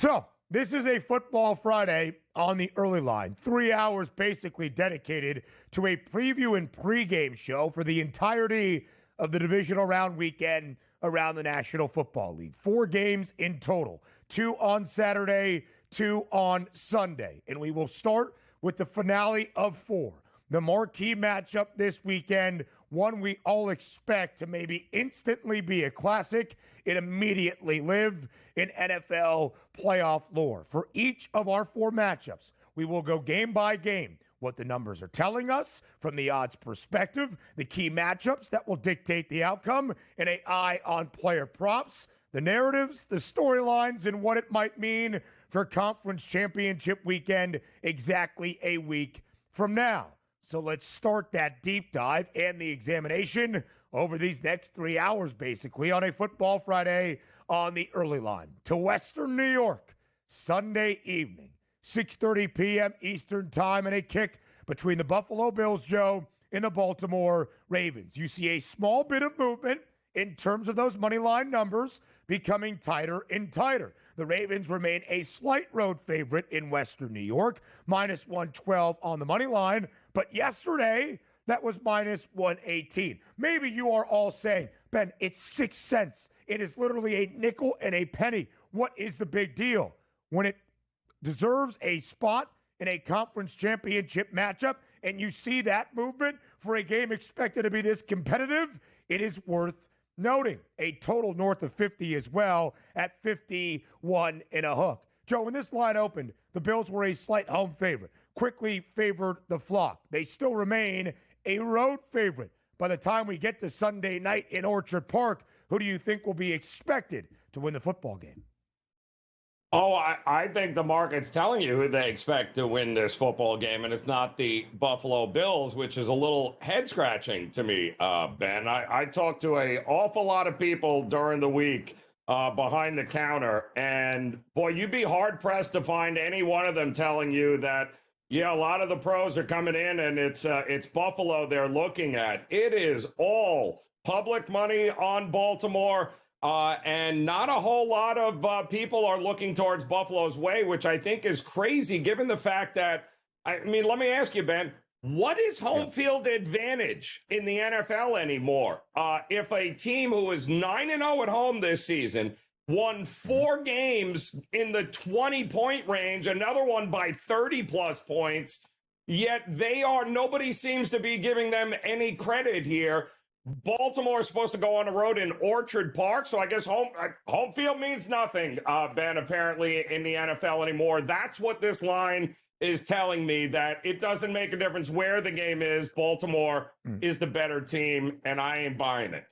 So, this is a Football Friday on the early line. 3 hours basically dedicated to a preview and pregame show for the entirety of the Divisional Round weekend around the National Football League. 4 games in total, 2 on Saturday, 2 on Sunday. And we will start with the finale of 4. The marquee matchup this weekend, one we all expect to maybe instantly be a classic and immediately live in NFL playoff lore. For each of our 4 matchups, we will go game by game, what the numbers are telling us from the odds perspective, the key matchups that will dictate the outcome, and an eye on player props, the narratives, the storylines, and what it might mean for Conference Championship weekend exactly a week from now. So let's start that deep dive and the examination over these next 3 hours, basically, on a Football Friday on the early line to Western New York, Sunday evening, 6:30 p.m. Eastern Time, and a kick between the Buffalo Bills, Joe, and the Baltimore Ravens. You see a small bit of movement in terms of those money line numbers becoming tighter and tighter. The Ravens remain a slight road favorite in Western New York, minus 112 on the money line. But yesterday, that was minus 118. Maybe you are all saying, Ben, it's 6 cents. It is literally a nickel and a penny. What is the big deal? When it deserves a spot in a conference championship matchup, and you see that movement for a game expected to be this competitive, it is worth noting. A total north of 50 as well at 51 and a hook. Joe, when this line opened, the Bills were a slight home favorite. Quickly favored the flock. They still remain a road favorite. By the time we get to Sunday night in Orchard Park, who do you think will be expected to win the football game? Oh, I think the market's telling you who they expect to win this football game, and it's not the Buffalo Bills, which is a little head-scratching to me, Ben. I talked to an awful lot of people during the week behind the counter, and, boy, you'd be hard-pressed to find any one of them telling you that, yeah, a lot of the pros are coming in, and it's Buffalo they're looking at. It is all public money on Baltimore. And not a whole lot of people are looking towards Buffalo's way, which I think is crazy given the fact that, I mean, let me ask you, Ben, what is home field advantage in the NFL anymore? If a team who is 9-0 at home this season won 4 games in the 20-point range, another one by 30-plus points, yet nobody seems to be giving them any credit here. Baltimore is supposed to go on the road in Orchard Park, so I guess home field means nothing, Ben, apparently, in the NFL anymore. That's what this line is telling me, that it doesn't make a difference where the game is. Baltimore is the better team, and I ain't buying it.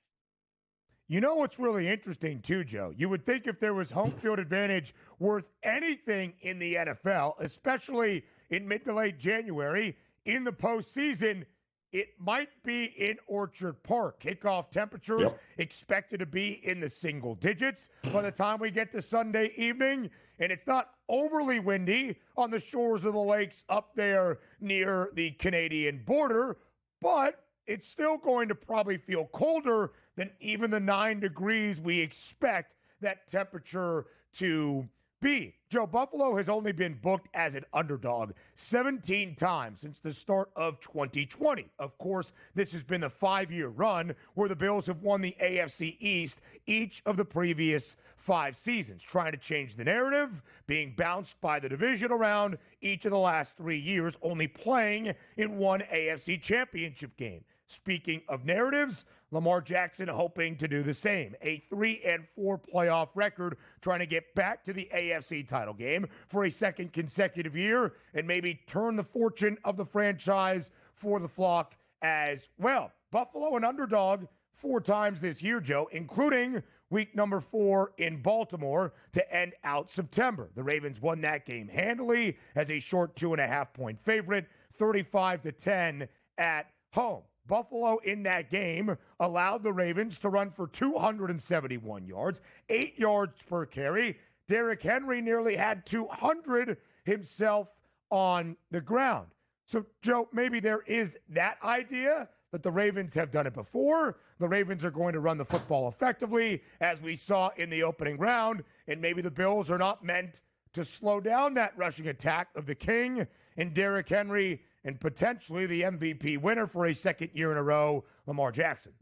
You know what's really interesting, too, Joe? You would think if there was home field advantage worth anything in the NFL, especially in mid to late January, in the postseason, it might be in Orchard Park. Kickoff temperatures expected to be in the single digits by the time we get to Sunday evening. And it's not overly windy on the shores of the lakes up there near the Canadian border, but it's still going to probably feel colder than even the 9 degrees we expect that temperature to be. Joe, Buffalo has only been booked as an underdog 17 times since the start of 2020. Of course, this has been the 5-year run where the Bills have won the AFC East each of the previous 5 seasons, trying to change the narrative, being bounced by the divisional round each of the last 3 years, only playing in one AFC Championship game. Speaking of narratives, Lamar Jackson hoping to do the same. A 3-4 playoff record, trying to get back to the AFC title game for a second consecutive year and maybe turn the fortune of the franchise for the flock as well. Buffalo an underdog 4 times this year, Joe, including week number 4 in Baltimore to end out September. The Ravens won that game handily as a short 2.5-point favorite, 35-10 at home. Buffalo in that game allowed the Ravens to run for 271 yards, 8 yards per carry. Derrick Henry nearly had 200 himself on the ground. So, Joe, maybe there is that idea that the Ravens have done it before. The Ravens are going to run the football effectively, as we saw in the opening round, and maybe the Bills are not meant to slow down that rushing attack of the King and Derrick Henry and potentially the MVP winner for a second year in a row, Lamar Jackson.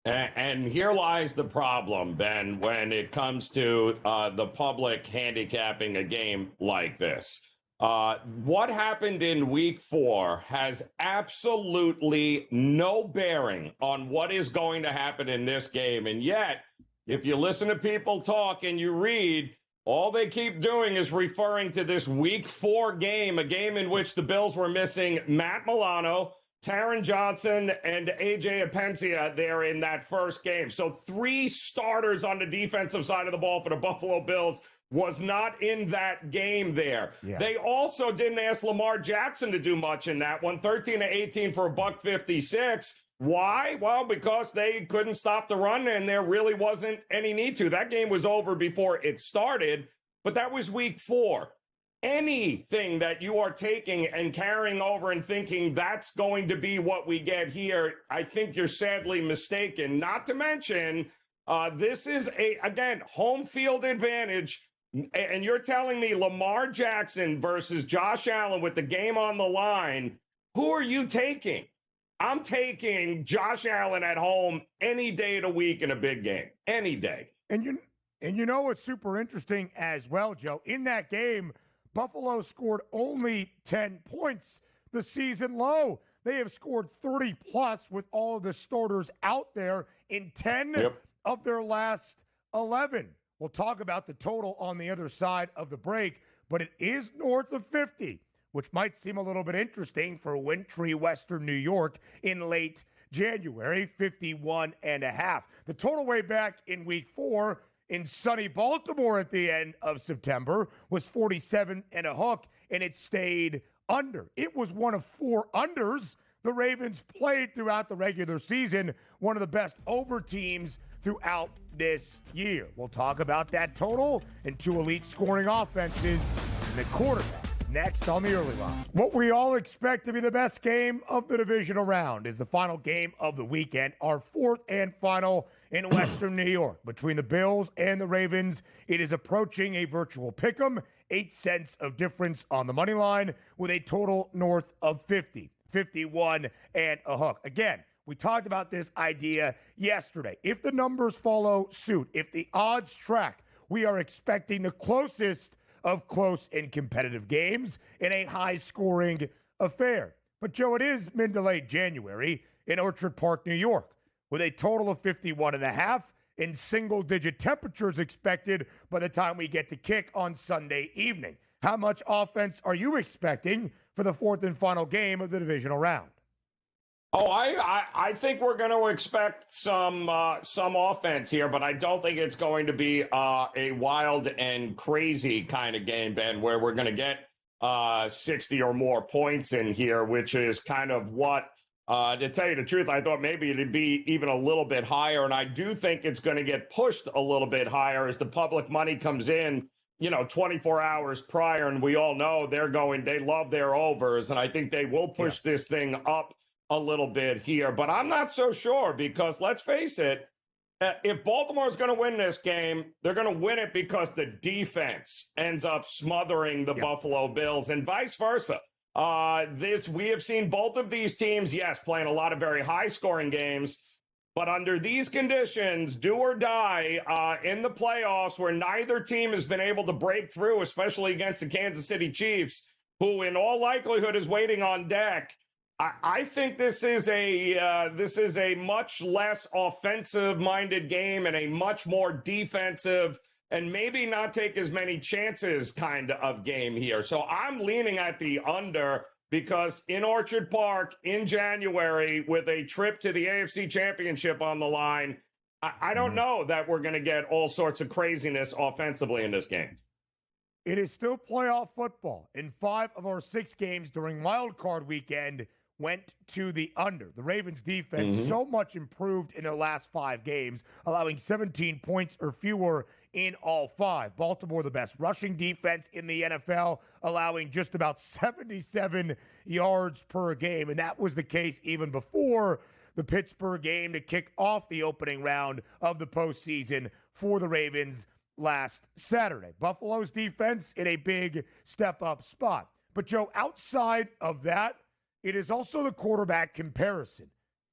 And here lies the problem, Ben, when it comes to the public handicapping a game like this. What happened in week 4 has absolutely no bearing on what is going to happen in this game. And yet, if you listen to people talk and you read, all they keep doing is referring to this week 4 game, a game in which the Bills were missing Matt Milano, Taron Johnson, and A.J. Apencia there in that first game. So 3 starters on the defensive side of the ball for the Buffalo Bills was not in that game there. Yeah. They also didn't ask Lamar Jackson to do much in that one, 13-18 for $156. Why? Well, because they couldn't stop the run, and there really wasn't any need to. That game was over before it started, but that was week 4. Anything that you are taking and carrying over and thinking that's going to be what we get here, I think you're sadly mistaken. Not to mention, this is, again, home field advantage. And you're telling me Lamar Jackson versus Josh Allen with the game on the line, who are you taking? I'm taking Josh Allen at home any day of the week in a big game, any day. And you know what's super interesting as well, Joe? In that game, Buffalo scored only 10 points, the season low. They have scored 30-plus with all of the starters out there in 10 of their last 11. We'll talk about the total on the other side of the break, but it is north of 50, which might seem a little bit interesting for wintry Western New York in late January, 51.5. The total way back in week 4 in sunny Baltimore at the end of September was 47 and a hook, and it stayed under. It was one of 4 unders the Ravens played throughout the regular season, one of the best over teams throughout this year. We'll talk about that total and 2 elite scoring offenses and the quarterbacks next on the early line. What we all expect to be the best game of the divisional round is the final game of the weekend, our 4th and final in Western New York. Between the Bills and the Ravens, it is approaching a virtual pick'em, 8 cents of difference on the money line with a total north of 50, 51 and a hook. Again, we talked about this idea yesterday. If the numbers follow suit, if the odds track, we are expecting the closest of close and competitive games in a high-scoring affair. But, Joe, it is mid to late January in Orchard Park, New York, with a total of 51.5 and single-digit temperatures expected by the time we get to kick on Sunday evening. How much offense are you expecting for the 4th and final game of the divisional round? Oh, I think we're going to expect some offense here, but I don't think it's going to be a wild and crazy kind of game, Ben, where we're going to get 60 or more points in here, which is kind of what, to tell you the truth, I thought maybe it'd be even a little bit higher, and I do think it's going to get pushed a little bit higher as the public money comes in, 24 hours prior, and we all know they love their overs, and I think they will push this thing up a little bit here, but I'm not so sure because let's face it, if Baltimore is going to win this game, they're going to win it because the defense ends up smothering the Buffalo Bills and vice versa. We have seen both of these teams, playing a lot of very high-scoring games, but under these conditions, do or die in the playoffs where neither team has been able to break through, especially against the Kansas City Chiefs, who in all likelihood is waiting on deck. I think this is a much less offensive-minded game and a much more defensive and maybe not take as many chances kind of game here. So I'm leaning at the under because in Orchard Park in January with a trip to the AFC Championship on the line, I don't know that we're going to get all sorts of craziness offensively in this game. It is still playoff football. In 5 of our 6 games during Wild Card weekend, went to the under. The Ravens defense so much improved in their last 5 games, allowing 17 points or fewer in all 5. Baltimore, the best rushing defense in the NFL, allowing just about 77 yards per game. And that was the case even before the Pittsburgh game to kick off the opening round of the postseason for the Ravens last Saturday. Buffalo's defense in a big step-up spot. But, Joe, outside of that, it is also the quarterback comparison.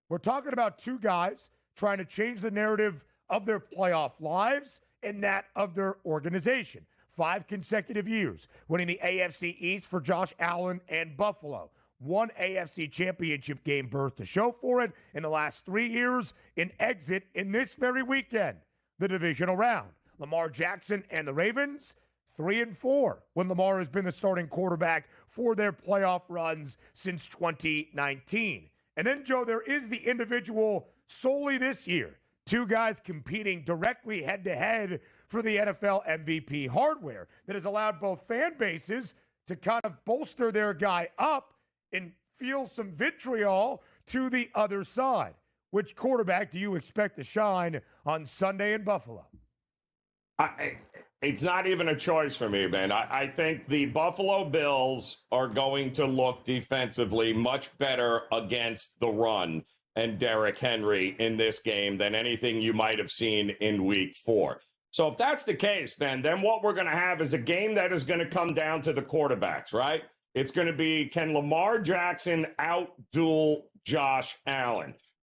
We're talking about two guys trying to change the narrative of their playoff lives and that of their organization. 5 consecutive years winning the AFC East for Josh Allen and Buffalo. 1 AFC Championship game berth to show for it in the last 3 years, an exit in this very weekend, the divisional round. Lamar Jackson and the Ravens, 3-4 when Lamar has been the starting quarterback for their playoff runs since 2019. And then, Joe, there is the individual solely this year. 2 guys competing directly head-to-head for the NFL MVP hardware that has allowed both fan bases to kind of bolster their guy up and feel some vitriol to the other side. Which quarterback do you expect to shine on Sunday in Buffalo? It's not even a choice for me, man. I think the Buffalo Bills are going to look defensively much better against the run and Derrick Henry in this game than anything you might have seen in week 4. So if that's the case, Ben, then what we're going to have is a game that is going to come down to the quarterbacks, right? It's going to be, can Lamar Jackson outduel Josh Allen?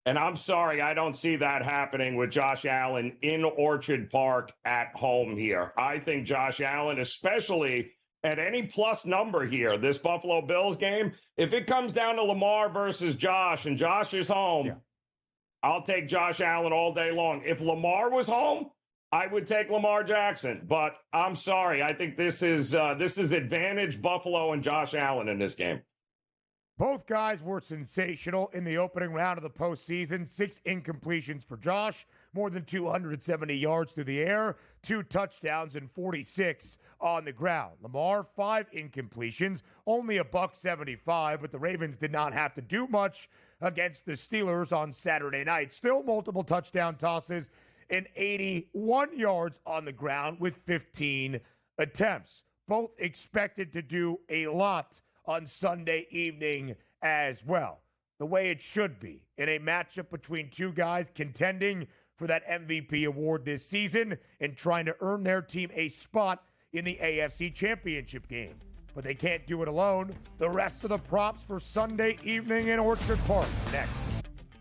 And I'm sorry, I don't see that happening with Josh Allen in Orchard Park at home here. I think Josh Allen, especially at any plus number here, this Buffalo Bills game, if it comes down to Lamar versus Josh and Josh is home, I'll take Josh Allen all day long. If Lamar was home, I would take Lamar Jackson. But I'm sorry, I think this is advantage Buffalo and Josh Allen in this game. Both guys were sensational in the opening round of the postseason. 6 incompletions for Josh, more than 270 yards through the air, 2 touchdowns, and 46 on the ground. Lamar, 5 incompletions, only $175, but the Ravens did not have to do much against the Steelers on Saturday night. Still multiple touchdown tosses and 81 yards on the ground with 15 attempts. Both expected to do a lot on Sunday evening as well, the way it should be in a matchup between 2 guys contending for that MVP award this season and trying to earn their team a spot in the AFC Championship game. But they can't do it alone. The rest of the props for Sunday evening in Orchard Park next.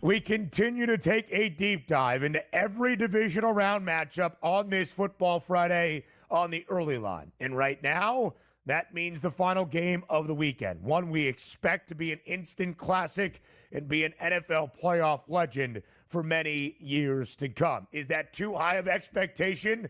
We continue to take a deep dive into every divisional round matchup on this Football Friday on the early line. And right now, that means the final game of the weekend, one we expect to be an instant classic and be an NFL playoff legend for many years to come. Is that too high of expectation?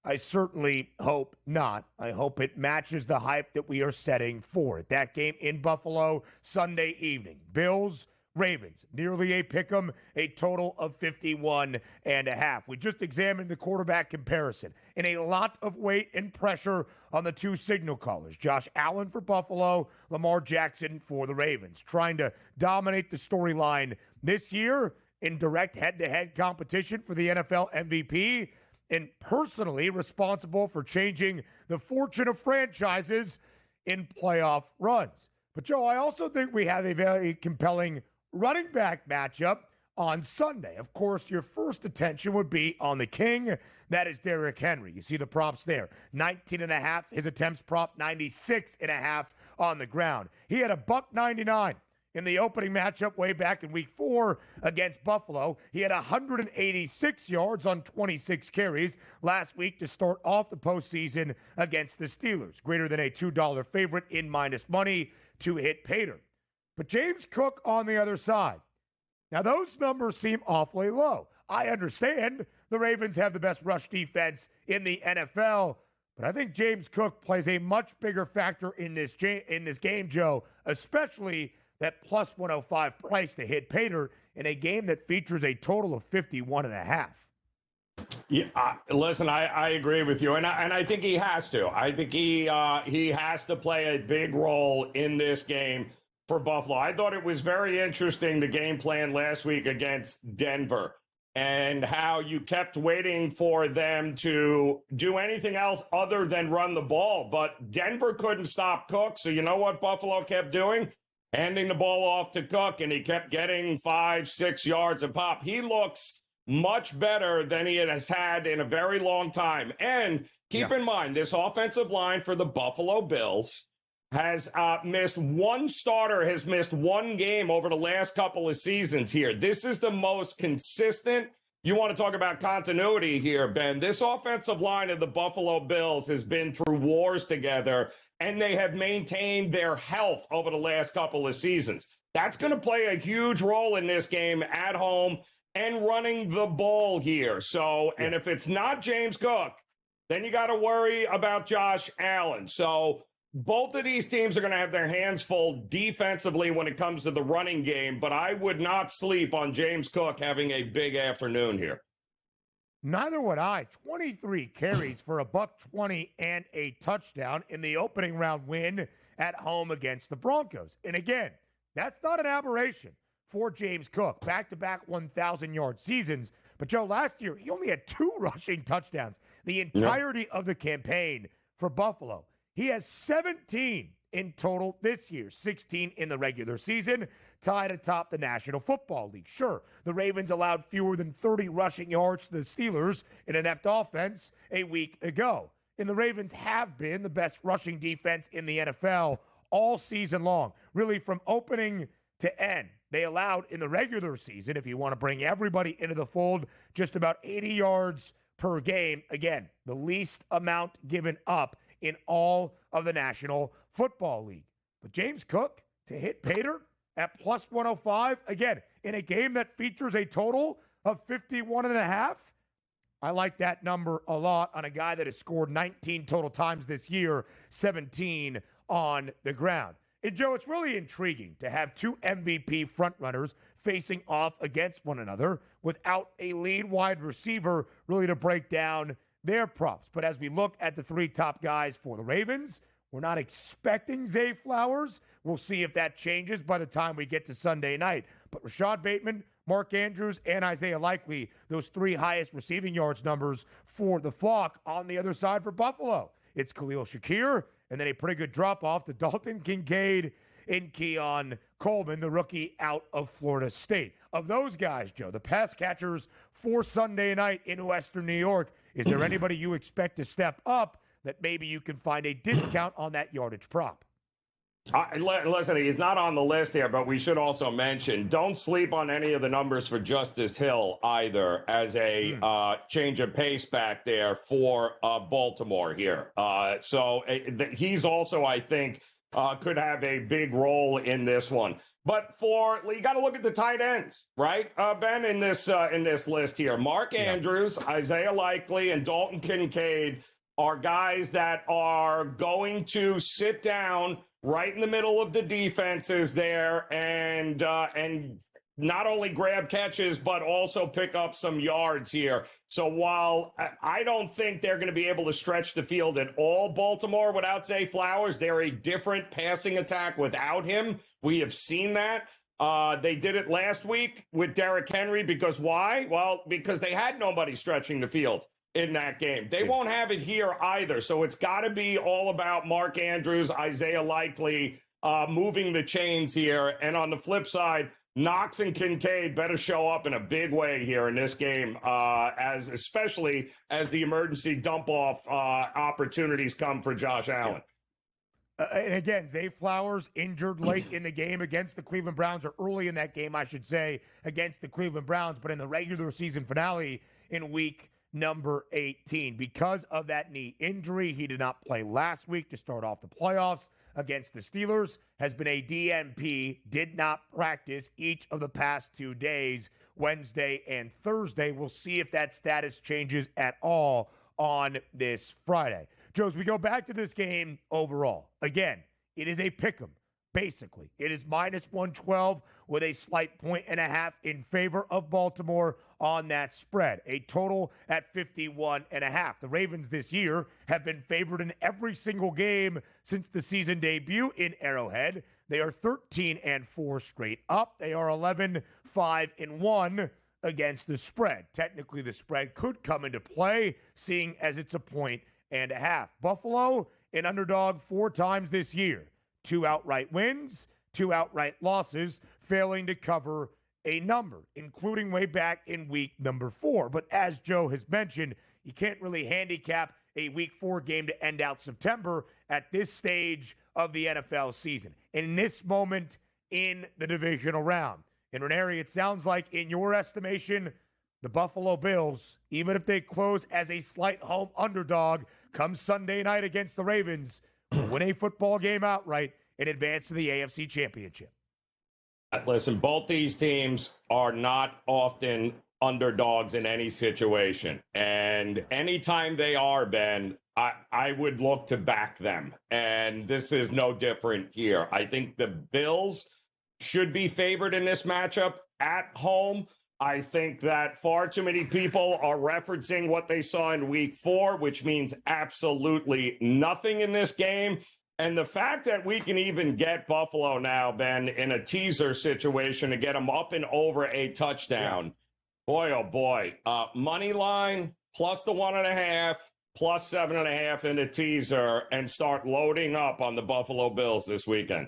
I certainly hope not. I hope it matches the hype that we are setting for it. That game in Buffalo Sunday evening. Bills, Ravens, nearly a pick'em, a total of 51.5. We just examined the quarterback comparison and a lot of weight and pressure on the 2 signal callers. Josh Allen for Buffalo, Lamar Jackson for the Ravens, trying to dominate the storyline this year in direct head-to-head competition for the NFL MVP and personally responsible for changing the fortune of franchises in playoff runs. But, Joe, I also think we have a very compelling running back matchup on Sunday. Of course, your first attention would be on the king. That is Derrick Henry. You see the props there. 19.5. His attempts prop 96.5 on the ground. He had a $199 in the opening matchup way back in week 4 against Buffalo. He had 186 yards on 26 carries last week to start off the postseason against the Steelers. Greater than a $2 favorite in minus money to hit Pater. But James Cook on the other side. Now, those numbers seem awfully low. I understand the Ravens have the best rush defense in the NFL, but I think James Cook plays a much bigger factor in this game, Joe, especially that plus 105 price to hit Pater in a game that features a total of 51.5. Yeah, listen, I agree with you, and I think he has to. I think he has to play a big role in this game for Buffalo. I thought it was very interesting, the game plan last week against Denver, and how you kept waiting for them to do anything else other than run the ball. But Denver couldn't stop Cook, so you know what Buffalo kept doing? Handing the ball off to Cook, and he kept getting 5-6 yards a pop. He looks much better than he has had in a very long time. And keep in mind, this offensive line for the Buffalo Bills has missed one starter, has missed one game over the last couple of seasons here. This is the most consistent. You want to talk about continuity here, Ben. This offensive line of the Buffalo Bills has been through wars together, and they have maintained their health over the last couple of seasons. That's going to play a huge role in this game at home and running the ball here. So, and if it's not James Cook, then you got to worry about Josh Allen. So both of these teams are going to have their hands full defensively when it comes to the running game, but I would not sleep on James Cook having a big afternoon here. Neither would I. 23 carries for $120 and a touchdown in the opening round win at home against the Broncos. And again, that's not an aberration for James Cook. Back-to-back 1,000-yard seasons. But, Joe, last year, he only had 2 rushing touchdowns the entirety of the campaign for Buffalo. He has 17 in total this year, 16 in the regular season, tied atop the National Football League. Sure, the Ravens allowed fewer than 30 rushing yards to the Steelers in an inept offense a week ago. And the Ravens have been the best rushing defense in the NFL all season long, really from opening to end. They allowed in the regular season, if you want to bring everybody into the fold, just about 80 yards per game. Again, the least amount given up in all of the National Football League. But James Cook to hit Pater at plus 105, again, in a game that features a total of 51.5. I like that number a lot on a guy that has scored 19 total times this year, 17 on the ground. And, Joe, it's really intriguing to have 2 MVP frontrunners facing off against one another without a lead wide receiver really to break down their props. But as we look at the 3 top guys for the Ravens, we're not expecting Zay Flowers. We'll see if that changes by the time we get to Sunday night. But Rashad Bateman, Mark Andrews, and Isaiah Likely, those 3 highest receiving yards numbers for the flock. On the other side for Buffalo, it's Khalil Shakir, and then a pretty good drop-off to Dalton Kincaid and Keon Coleman, the rookie out of Florida State. Of those guys, Joe, the pass catchers for Sunday night in Western New York, is there anybody you expect to step up that maybe you can find a discount on that yardage prop? Listen, he's not on the list here, but we should also mention, don't sleep on any of the numbers for Justice Hill either as a change of pace back there for Baltimore here. So he's also, I think, could have a big role in this one. But you got to look at the tight ends, right, Ben, in this list here. Mark Andrews, Isaiah Likely, and Dalton Kincaid are guys that are going to sit down right in the middle of the defenses there and not only grab catches, but also pick up some yards here. So while I don't think they're going to be able to stretch the field at all, Baltimore, without Zay Flowers, they're a different passing attack without him. We have seen that. They did it last week with Derrick Henry because why? Well, because they had nobody stretching the field in that game. They won't have it here either. So it's got to be all about Mark Andrews, Isaiah Likely, moving the chains here. And on the flip side, Knox and Kincaid better show up in a big way here in this game, especially as the emergency dump-off opportunities come for Josh Allen. And again, Zay Flowers injured late in the game against the Cleveland Browns, or early in that game, I should say, against the Cleveland Browns, but in the regular season finale in week number 18. Because of that knee injury, he did not play last week to start off the playoffs against the Steelers, has been a DNP, did not practice each of the past 2 days, Wednesday and Thursday. We'll see if that status changes at all on this Friday. Joe, as we go back to this game overall, again, it is a pick'em. Basically, it is minus 112 with a slight 1.5 in favor of Baltimore on that spread. A total at 51.5. The Ravens this year have been favored in every single game since the season debut in Arrowhead. They are 13-4 straight up. They are 11-5-1 against the spread. Technically, the spread could come into play, seeing as it's a 1.5. Buffalo, an underdog 4 times this year. 2 outright wins, 2 outright losses, failing to cover a number, including way back in week number 4. But as Joe has mentioned, you can't really handicap a week 4 game to end out September at this stage of the NFL season. In this moment in the divisional round. And Raineri, it sounds like in your estimation, the Buffalo Bills, even if they close as a slight home underdog come Sunday night against the Ravens, will win a football game outright and advance to the AFC Championship. Listen, both these teams are not often underdogs in any situation. And anytime they are, Ben, I would look to back them. And this is no different here. I think the Bills should be favored in this matchup at home. I think that far too many people are referencing what they saw in week 4, which means absolutely nothing in this game. And the fact that we can even get Buffalo now, Ben, in a teaser situation to get them up and over a touchdown. Boy, oh boy. Money line plus the 1.5, plus 7.5 in the teaser, and start loading up on the Buffalo Bills this weekend.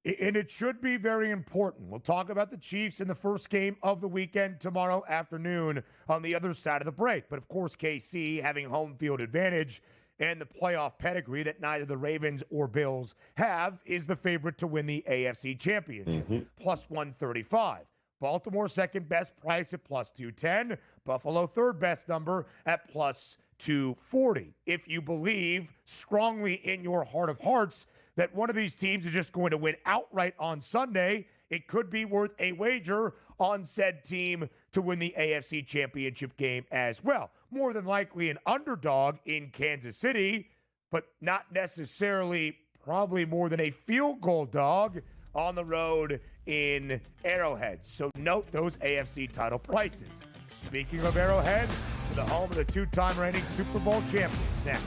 And it should be very important. We'll talk about the Chiefs in the first game of the weekend tomorrow afternoon on the other side of the break. But, of course, KC having home field advantage and the playoff pedigree that neither the Ravens or Bills have is the favorite to win the AFC Championship, plus 135. Baltimore second best price at plus 210. Buffalo third best number at plus 240. If you believe strongly in your heart of hearts that one of these teams is just going to win outright on Sunday, it could be worth a wager on said team to win the AFC Championship game as well. More than likely an underdog in Kansas City, but not necessarily probably more than a field goal dog on the road in Arrowhead. So note those AFC title prices. Speaking of Arrowhead, the home of the two-time reigning Super Bowl champions next.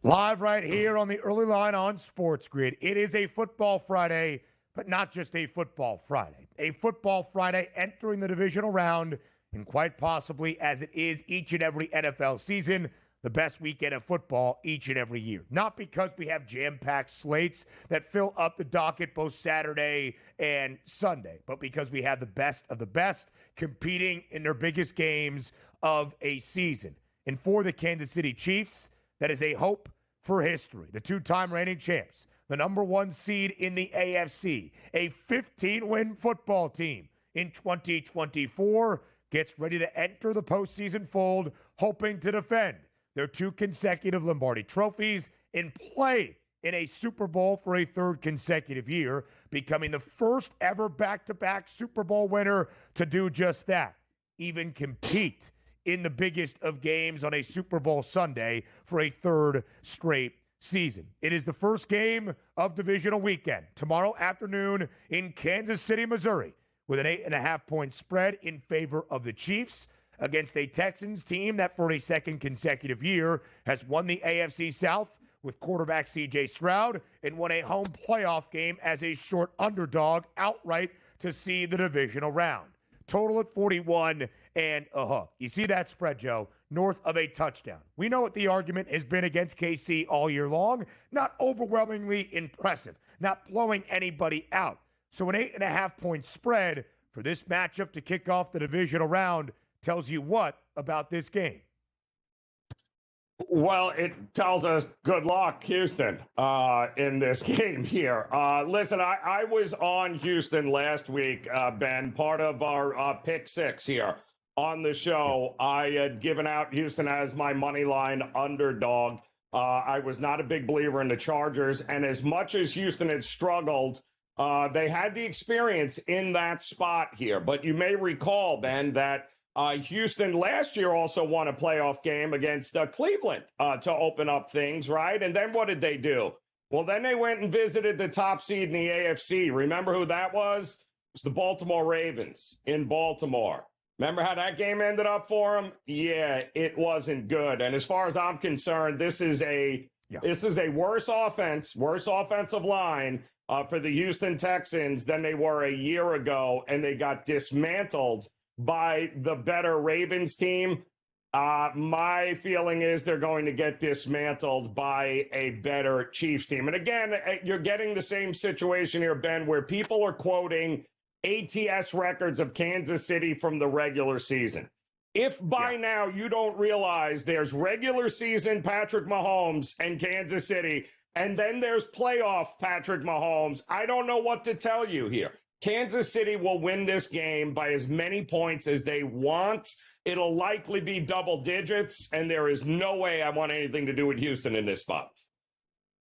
Live right here on the early line on SportsGrid. It is a football Friday, but not just a football Friday. A football Friday entering the divisional round, and quite possibly, as it is each and every NFL season, the best weekend of football each and every year. Not because we have jam-packed slates that fill up the docket both Saturday and Sunday, but because we have the best of the best competing in their biggest games of a season. And for the Kansas City Chiefs, that is a hope for history. The two-time reigning champs, the number 1 seed in the AFC, a 15-win football team in 2024, gets ready to enter the postseason fold, hoping to defend their 2 consecutive Lombardi trophies and play in a Super Bowl for a 3rd consecutive year, becoming the first ever back-to-back Super Bowl winner to do just that, even compete in the biggest of games on a Super Bowl Sunday for a 3rd straight season. It is the first game of divisional weekend tomorrow afternoon in Kansas City, Missouri, with an 8.5-point spread in favor of the Chiefs against a Texans team that for a 2nd consecutive year has won the AFC South with quarterback C.J. Stroud and won a home playoff game as a short underdog outright to see the divisional round. Total at 41 and a hook. You see that spread, Joe, north of a touchdown. We know what the argument has been against KC all year long. Not overwhelmingly impressive. Not blowing anybody out. So an 8.5-point spread for this matchup to kick off the divisional round tells you what about this game? Well, it tells us good luck, Houston, in this game here. Listen, I was on Houston last week, Ben, part of our pick 6 here on the show. I had given out Houston as my money line underdog. I was not a big believer in the Chargers, and as much as Houston had struggled, they had the experience in that spot here. But you may recall, Ben, that Houston last year also won a playoff game against Cleveland to open up things, right? And then what did they do? Well, then they went and visited the top seed in the AFC. Remember who that was? It was the Baltimore Ravens in Baltimore. Remember how that game ended up for them? Yeah, it wasn't good. And as far as I'm concerned, this is a worse offensive line for the Houston Texans than they were a year ago, and they got dismantled by the better Ravens team. My feeling is they're going to get dismantled by a better Chiefs team. And again, you're getting the same situation here, Ben, where people are quoting ATS records of Kansas City from the regular season. If by now you don't realize there's regular season Patrick Mahomes and Kansas City, and then there's playoff Patrick Mahomes, I don't know what to tell you here. Kansas City will win this game by as many points as they want. It'll likely be double digits, and there is no way I want anything to do with Houston in this spot.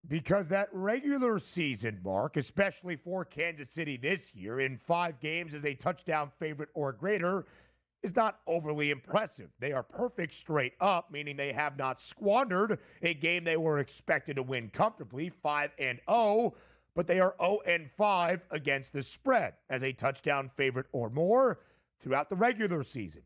Because that regular season mark, especially for Kansas City this year, in 5 games as a touchdown favorite or greater, is not overly impressive. They are perfect straight up, meaning they have not squandered a game they were expected to win comfortably, 5-0, but they are 0-5 against the spread as a touchdown favorite or more throughout the regular season.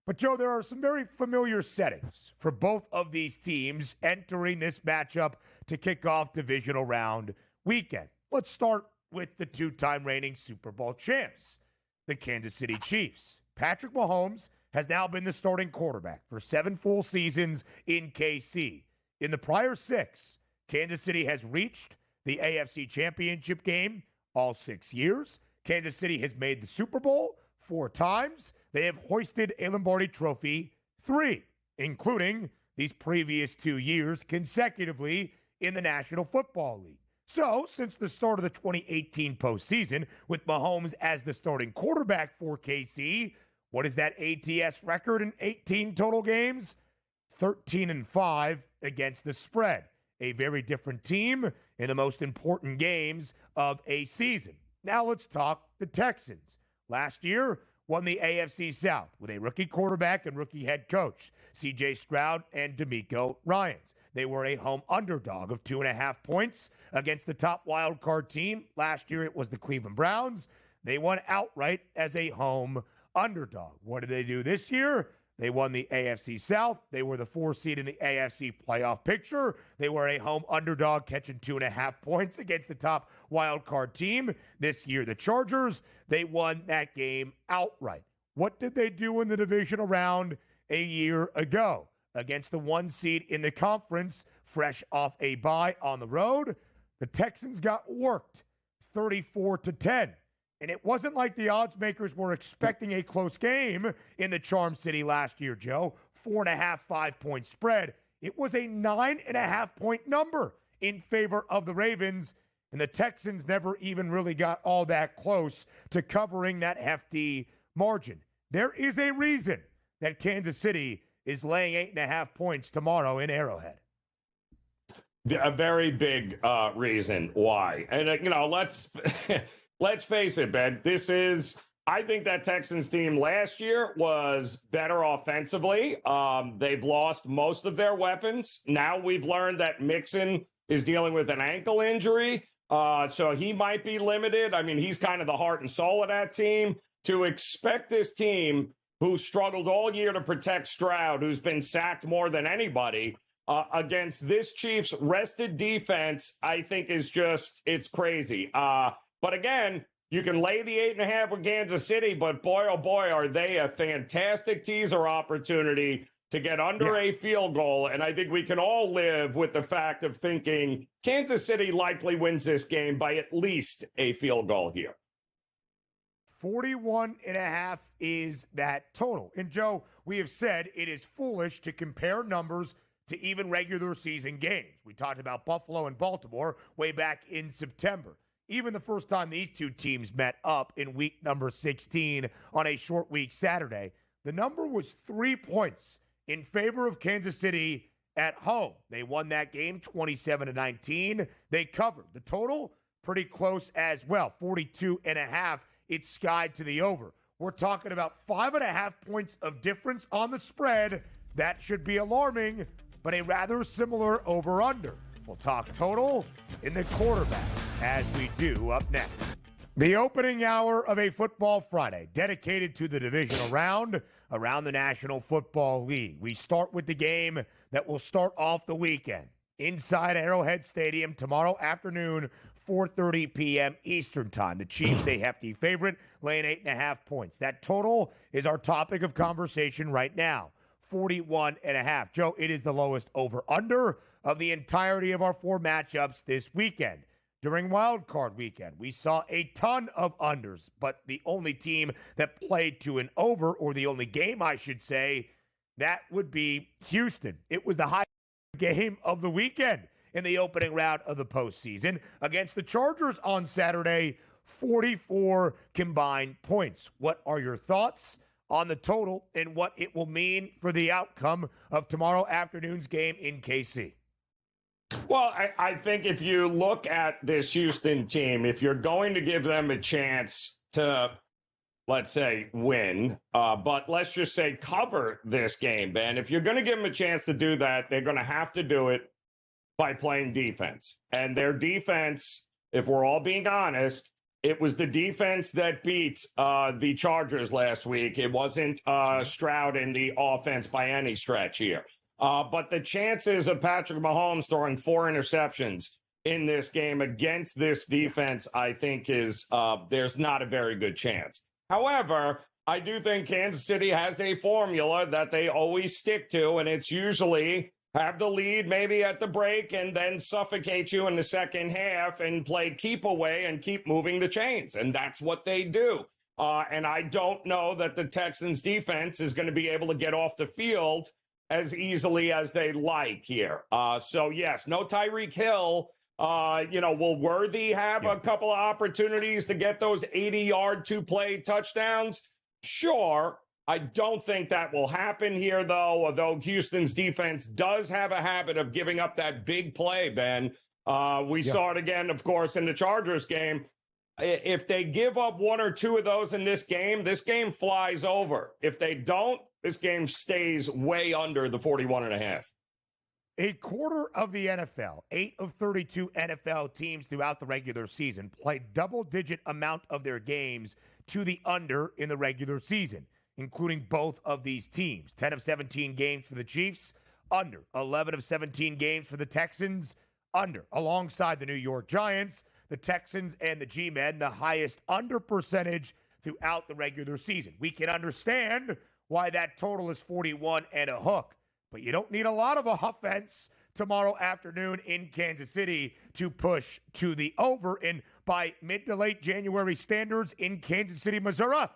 But, Joe, there are some very familiar settings for both of these teams entering this matchup to kick off divisional round weekend. Let's start with the 2-time reigning Super Bowl champs, the Kansas City Chiefs. Patrick Mahomes has now been the starting quarterback for 7 full seasons in KC. In the prior 6, Kansas City has reached the AFC Championship game all 6 years. Kansas City has made the Super Bowl 4 times. They have hoisted a Lombardi Trophy 3, including these previous 2 years consecutively in the National Football League. So, since the start of the 2018 postseason, with Mahomes as the starting quarterback for KC, what is that ATS record in 18 total games? 13-5 against the spread. A very different team in the most important games of a season. Now let's talk the Texans. Last year, won the AFC South with a rookie quarterback and rookie head coach, C.J. Stroud and DeMeco Ryans. They were a home underdog of 2.5 points against the top wild card team. Last year, it was the Cleveland Browns. They won outright as a home underdog. What did they do this year? They won the AFC South. They were the 4 seed in the AFC playoff picture. They were a home underdog catching 2.5 points against the top wild card team. This year, the Chargers, they won that game outright. What did they do in the divisional round a year ago? Against the 1 seed in the conference, fresh off a bye on the road, the Texans got worked 34-10. And it wasn't like the odds makers were expecting a close game in the Charm City last year, Joe. 4.5, 5-point spread. It was a 9.5-point number in favor of the Ravens, and the Texans never even really got all that close to covering that hefty margin. There is a reason that Kansas City is laying 8.5 points tomorrow in Arrowhead. A very big reason why. And, let's let's face it, Ben. I think that Texans team last year was better offensively. They've lost most of their weapons. Now we've learned that Mixon is dealing with an ankle injury. So he might be limited. I mean, he's kind of the heart and soul of that team. To expect this team, who struggled all year to protect Stroud, who's been sacked more than anybody, against this Chiefs rested defense, I think it's crazy. But again, you can lay the 8.5 with Kansas City, but boy, oh boy, are they a fantastic teaser opportunity to get under a field goal. And I think we can all live with the fact of thinking Kansas City likely wins this game by at least a field goal here. 41.5 is that total. And Joe, we have said it is foolish to compare numbers to even regular season games. We talked about Buffalo and Baltimore way back in September. Even the first time these two teams met up in week number 16 on a short week Saturday, the number was 3 points in favor of Kansas City at home. They won that game 27-19. They covered. The total, pretty close as well, 42.5. It's skied to the over. We're talking about 5.5 points of difference on the spread. That should be alarming, but a rather similar over-under. We'll talk total in the quarterbacks as we do up next. The opening hour of a football Friday dedicated to the divisional round around the National Football League. We start with the game that will start off the weekend inside Arrowhead Stadium tomorrow afternoon, 4:30 p.m. Eastern Time. The Chiefs, a hefty favorite, laying 8.5 points. That total is our topic of conversation right now, 41.5. Joe, it is the lowest over-under of the entirety of our 4 matchups this weekend. During Wild Card weekend, we saw a ton of unders, but the only team that played to an over, or the only game, I should say, that would be Houston. It was the high game of the weekend in the opening round of the postseason against the Chargers on Saturday, 44 combined points. What are your thoughts on the total and what it will mean for the outcome of tomorrow afternoon's game in KC? Well, I think if you look at this Houston team, if you're going to give them a chance to, let's say, win, but let's just say cover this game, Ben, if you're going to give them a chance to do that, they're going to have to do it by playing defense. And their defense, if we're all being honest, it was the defense that beat the Chargers last week. It wasn't Stroud in the offense by any stretch here. But the chances of Patrick Mahomes throwing 4 interceptions in this game against this defense, I think, is there's not a very good chance. However, I do think Kansas City has a formula that they always stick to, and it's usually have the lead maybe at the break and then suffocate you in the second half and play keep away and keep moving the chains. And that's what they do. And I don't know that the Texans defense is going to be able to get off the field as easily as they like here. So, yes, no Tyreek Hill. Will Worthy have a couple of opportunities to get those 80-yard two-play touchdowns? Sure. I don't think that will happen here, though, although Houston's defense does have a habit of giving up that big play, Ben. We saw it again, of course, in the Chargers game. If they give up 1 or 2 of those in this game flies over. If they don't, this game stays way under the 41.5. A quarter of the NFL, 8 of 32 NFL teams throughout the regular season, played double-digit amount of their games to the under in the regular season, including both of these teams. 10 of 17 games for the Chiefs, under. 11 of 17 games for the Texans, under. Alongside the New York Giants, the Texans and the G-Men, the highest under percentage throughout the regular season. We can understand why that total is 41 and a hook, but you don't need a lot of offense tomorrow afternoon in Kansas City to push to the over. And by mid to late January standards in Kansas City, Missouri,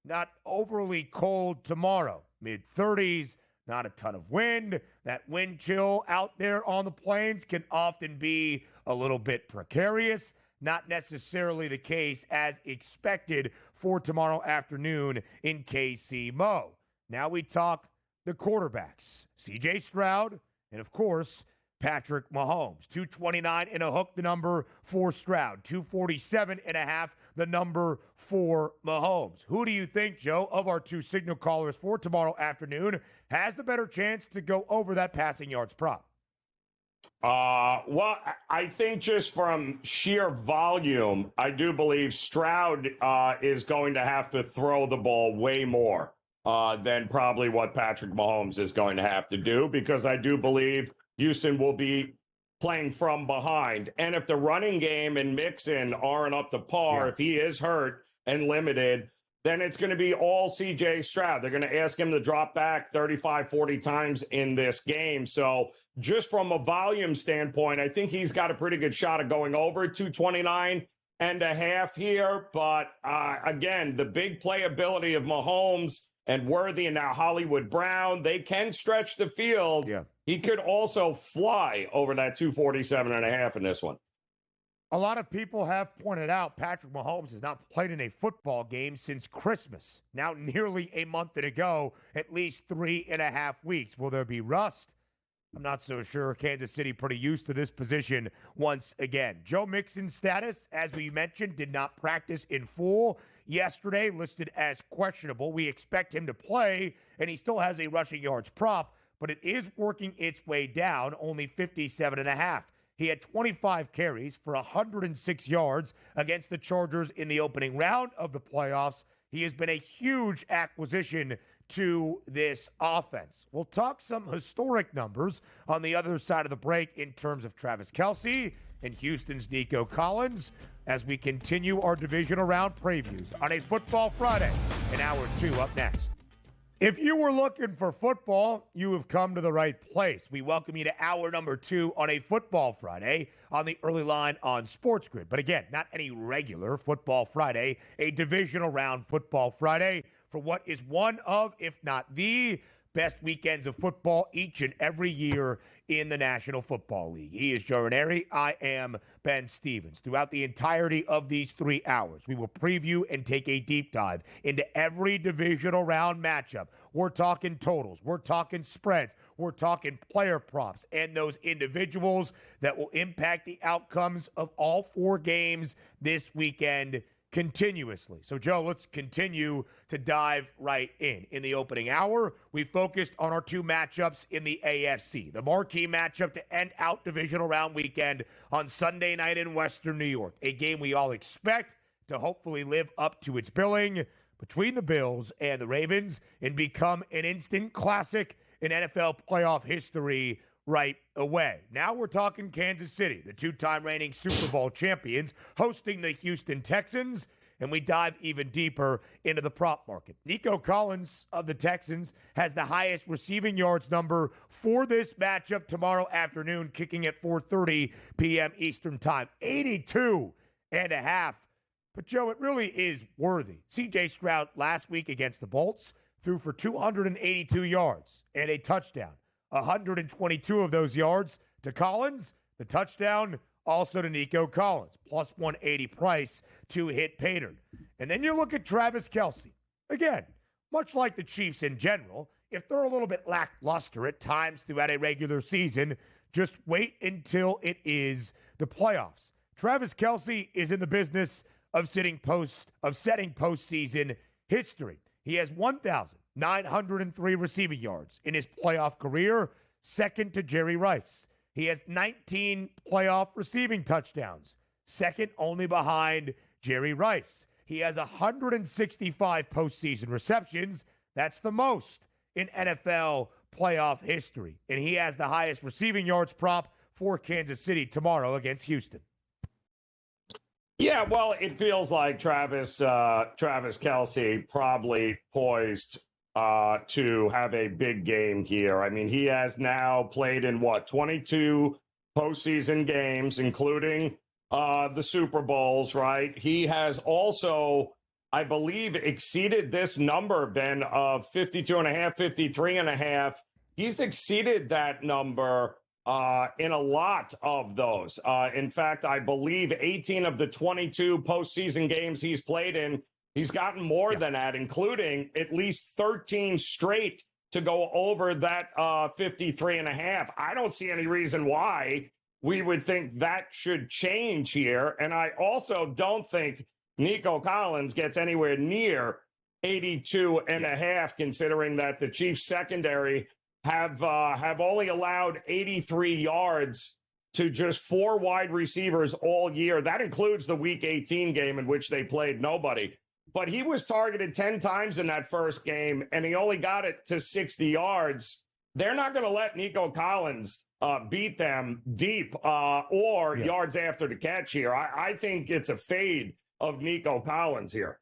not overly cold tomorrow. Mid-30s, not a ton of wind. That wind chill out there on the plains can often be a little bit precarious. Not necessarily the case as expected for tomorrow afternoon in KC Mo. Now we talk the quarterbacks. C.J. Stroud and, of course, Patrick Mahomes. 229 and a hook, the number for Stroud. 247 and a half, the number for Mahomes. Who do you think, Joe, of our 2 signal callers for tomorrow afternoon has the better chance to go over that passing yards prop? Well, I think just from sheer volume, I do believe Stroud is going to have to throw the ball way more than probably what Patrick Mahomes is going to have to do, because I do believe Houston will be playing from behind. And if the running game and Mixon aren't up to par, if he is hurt and limited, then it's going to be all C.J. Stroud. They're going to ask him to drop back 35, 40 times in this game. So just from a volume standpoint, I think he's got a pretty good shot of going over 229 and a half here. But again, the big playability of Mahomes and Worthy and now Hollywood Brown, they can stretch the field. Yeah. He could also fly over that 247 and a half in this one. A lot of people have pointed out Patrick Mahomes has not played in a football game since Christmas. Now nearly a month ago, at least 3.5 weeks. Will there be rust? I'm not so sure. Kansas City pretty used to this position once again. Joe Mixon's status, as we mentioned, did not practice in full yesterday, listed as questionable. We expect him to play, and he still has a rushing yards prop, but it is working its way down, only 57.5. He had 25 carries for 106 yards against the Chargers in the opening round of the playoffs. He has been a huge acquisition to this offense. We'll talk some historic numbers on the other side of the break in terms of Travis Kelce and Houston's Nico Collins as we continue our divisional round previews on a Football Friday in Hour 2 up next. If you were looking for football, you have come to the right place. We welcome you to hour number 2 on a Football Friday on the early line on SportsGrid. But again, not any regular Football Friday, a Divisional Round Football Friday for what is one of, if not the best weekends of football each and every year in the National Football League. He is Joe Raineri. I am Ben Stevens. Throughout the entirety of these 3 hours, we will preview and take a deep dive into every divisional round matchup. We're talking totals. We're talking spreads. We're talking player props and those individuals that will impact the outcomes of all 4 games this weekend continuously. So, Joe, let's continue to dive right in. In the opening hour, we focused on our 2 matchups in the AFC. The marquee matchup to end out divisional round weekend on Sunday night in Western New York. A game we all expect to hopefully live up to its billing between the Bills and the Ravens and become an instant classic in NFL playoff history right away. Now we're talking Kansas City, the 2-time reigning Super Bowl champions, hosting the Houston Texans, and we dive even deeper into the prop market. Nico Collins of the Texans has the highest receiving yards number for this matchup tomorrow afternoon, kicking at 4:30 p.m. Eastern Time. 82.5. But, Joe, it really is worthy. C.J. Stroud last week against the Bolts threw for 282 yards and a touchdown. 122 of those yards to Collins. The touchdown also to Nico Collins. Plus 180 price to hit Pater. And then you look at Travis Kelce. Again, much like the Chiefs in general, if they're a little bit lackluster at times throughout a regular season, just wait until it is the playoffs. Travis Kelce is in the business of setting postseason history. He has 1,903 receiving yards in his playoff career, second to Jerry Rice. He has 19 playoff receiving touchdowns, second only behind Jerry Rice. He has 165 postseason receptions. That's the most in NFL playoff history. And he has the highest receiving yards prop for Kansas City tomorrow against Houston. Yeah, well, it feels like Travis Kelce probably poised to have a big game here. I mean, he has now played in 22 postseason games, including the Super Bowls, right? He has also, I believe, exceeded this number, Ben, of 52.5, 53.5. He's exceeded that number in a lot of those. In fact, I believe 18 of the 22 postseason games he's played in, he's gotten more than that, including at least 13 straight to go over that 53.5. I don't see any reason why we would think that should change here. And I also don't think Nico Collins gets anywhere near 82.5, considering that the Chiefs secondary have only allowed 83 yards to just 4 wide receivers all year. That includes the Week 18 game in which they played nobody. But he was targeted 10 times in that first game, and he only got it to 60 yards. They're not going to let Nico Collins beat them deep or yards after the catch here. I think it's a fade of Nico Collins here.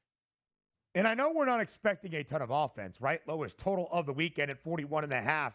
And I know we're not expecting a ton of offense, right? Lowest total of the weekend at 41.5.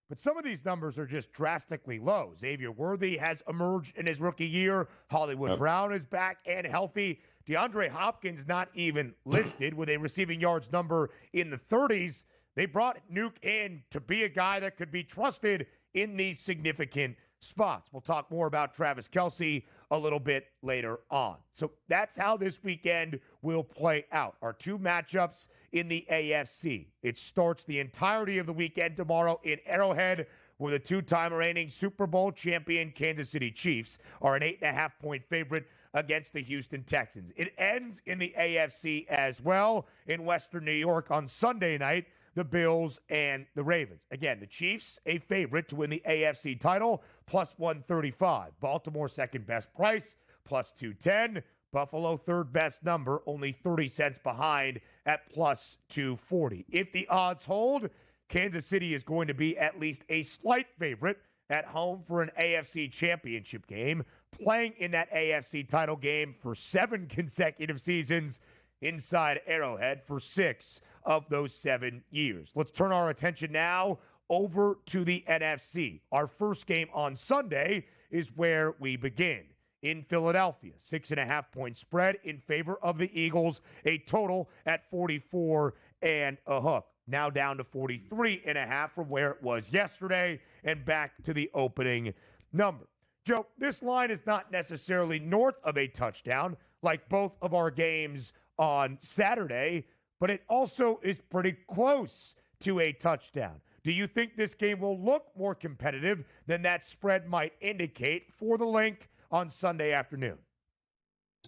But some of these numbers are just drastically low. Xavier Worthy has emerged in his rookie year. Hollywood Brown is back and healthy. DeAndre Hopkins not even listed with a receiving yards number in the 30s. They brought Nuke in to be a guy that could be trusted in these significant spots. We'll talk more about Travis Kelce a little bit later on. So that's how this weekend will play out. Our 2 matchups in the AFC. It starts the entirety of the weekend tomorrow in Arrowhead, where the 2-time reigning Super Bowl champion Kansas City Chiefs are an 8.5-point favorite against the Houston Texans. It ends in the AFC as well in Western New York on Sunday night, the Bills and the Ravens. Again, the Chiefs, a favorite to win the AFC title, plus 135. Baltimore, second best price, plus 210. Buffalo, third best number, only 30 cents behind at plus 240. If the odds hold, Kansas City is going to be at least a slight favorite at home for an AFC Championship game, playing in that AFC title game for 7 consecutive seasons inside Arrowhead for 6 of those 7 years. Let's turn our attention now over to the NFC. Our first game on Sunday is where we begin. In Philadelphia, 6.5-point spread in favor of the Eagles, a total at 44 and a hook. Now down to 43.5 from where it was yesterday and back to the opening number. Joe, this line is not necessarily north of a touchdown like both of our games on Saturday, but it also is pretty close to a touchdown. Do you think this game will look more competitive than that spread might indicate for the link on Sunday afternoon?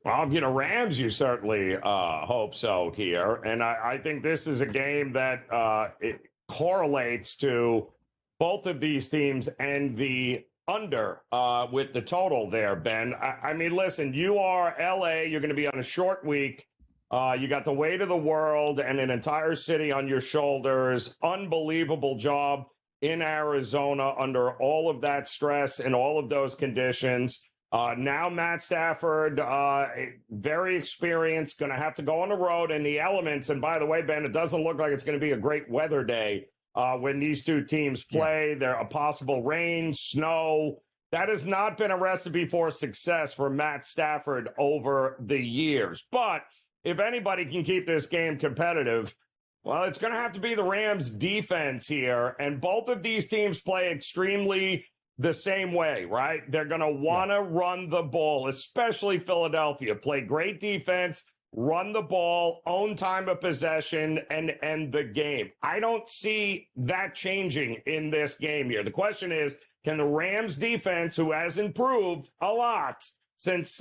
Well, Rams, you certainly hope so here. And I think this is a game that it correlates to both of these teams and the under with the total there, Ben. I mean, listen, you are LA. You're going to be on a short week. You got the weight of the world and an entire city on your shoulders. Unbelievable job in Arizona under all of that stress and all of those conditions. Now Matt Stafford, very experienced, going to have to go on the road in the elements. And by the way, Ben, it doesn't look like it's going to be a great weather day when these two teams play. There a possible rain, snow. That has not been a recipe for success for Matt Stafford over the years. But if anybody can keep this game competitive, well, it's going to have to be the Rams defense here. And both of these teams play extremely the same way, right? They're going to want to run the ball, especially Philadelphia. Play great defense, run the ball, own time of possession, and end the game. I don't see that changing in this game here. The question is, can the Rams defense, who has improved a lot since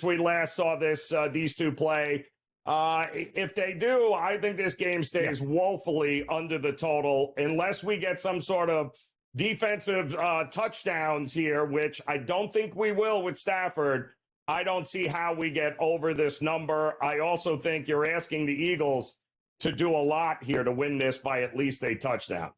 we last saw these two play, if they do, I think this game stays woefully under the total unless we get some sort of defensive touchdowns here, which I don't think we will with Stafford. I don't see how we get over this number. I also think you're asking the Eagles to do a lot here to win this by at least a touchdown.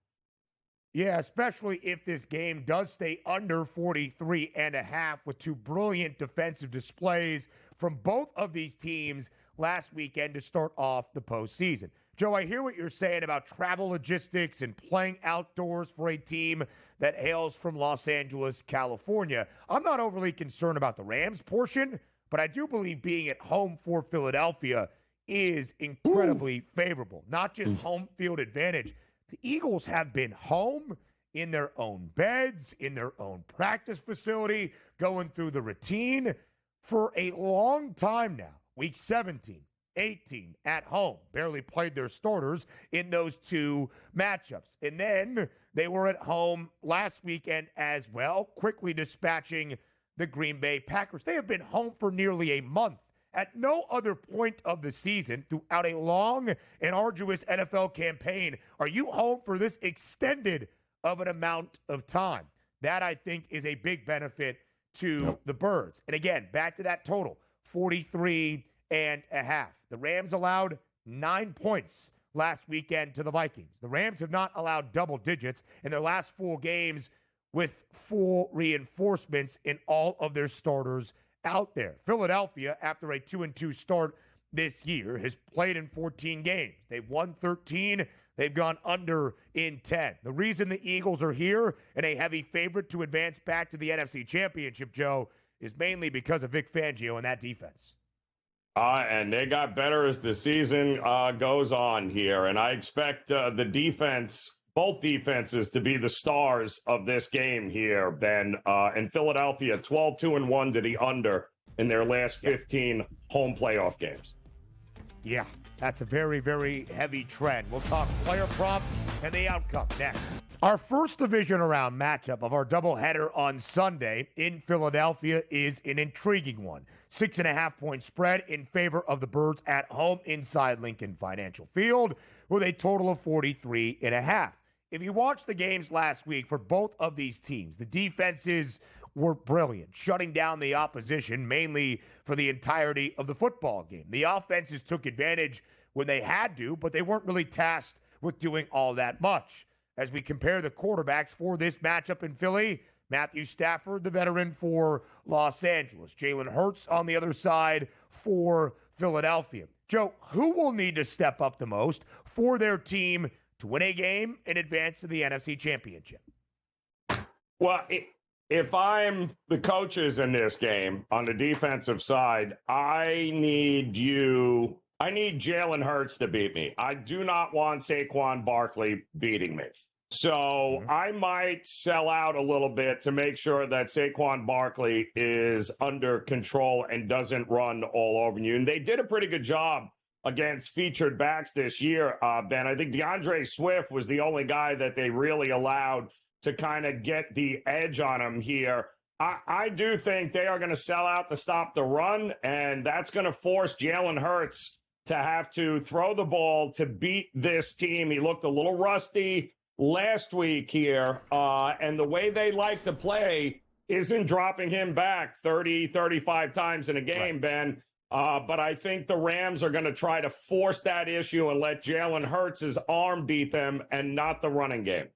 Yeah, especially if this game does stay under 43.5 with two brilliant defensive displays from both of these teams last weekend to start off the postseason. Joe, I hear what you're saying about travel logistics and playing outdoors for a team that hails from Los Angeles, California. I'm not overly concerned about the Rams portion, but I do believe being at home for Philadelphia is incredibly favorable. Not just home field advantage. The Eagles have been home in their own beds, in their own practice facility, going through the routine for a long time now. Week 17, 18 at home. Barely played their starters in those two matchups. And then they were at home last weekend as well, quickly dispatching the Green Bay Packers. They have been home for nearly a month. At no other point of the season throughout a long and arduous NFL campaign are you home for this extended of an amount of time. That, I think, is a big benefit to the Birds. And again, back to that total, 43.5. The Rams allowed 9 points last weekend to the Vikings. The Rams have not allowed double digits in their last 4 games with full reinforcements in all of their starters out there. Philadelphia, after a 2-2 start this year, has played in 14 games. They've won 13. They've gone under in 10. The reason the Eagles are here and a heavy favorite to advance back to the NFC Championship, Joe, is mainly because of Vic Fangio and that defense. And they got better as the season goes on here. And I expect the defense, both defenses, to be the stars of this game here, Ben. And Philadelphia, 12-2-1 to the under in their last 15 home playoff games. Yeah, that's a very, very heavy trend. We'll talk player props and the outcome next. Our first divisional round matchup of our doubleheader on Sunday in Philadelphia is an intriguing one. 6.5-point spread in favor of the Birds at home inside Lincoln Financial Field with a total of 43.5. If you watched the games last week for both of these teams, the defenses were brilliant, shutting down the opposition mainly for the entirety of the football game. The offenses took advantage when they had to, but they weren't really tasked with doing all that much. As we compare the quarterbacks for this matchup in Philly, Matthew Stafford, the veteran for Los Angeles. Jalen Hurts on the other side for Philadelphia. Joe, who will need to step up the most for their team to win a game and advance to the NFC Championship? Well, if I'm the coaches in this game on the defensive side, I need Jalen Hurts to beat me. I do not want Saquon Barkley beating me. So I might sell out a little bit to make sure that Saquon Barkley is under control and doesn't run all over you. And they did a pretty good job against featured backs this year, Ben. I think DeAndre Swift was the only guy that they really allowed to kind of get the edge on him here. I do think they are going to sell out to stop the run, and that's going to force Jalen Hurts to have to throw the ball to beat this team. He looked a little rusty last week here, and the way they like to play isn't dropping him back 30, 35 times in a game, right, Ben. But I think the Rams are going to try to force that issue and let Jalen Hurts' arm beat them and not the running game.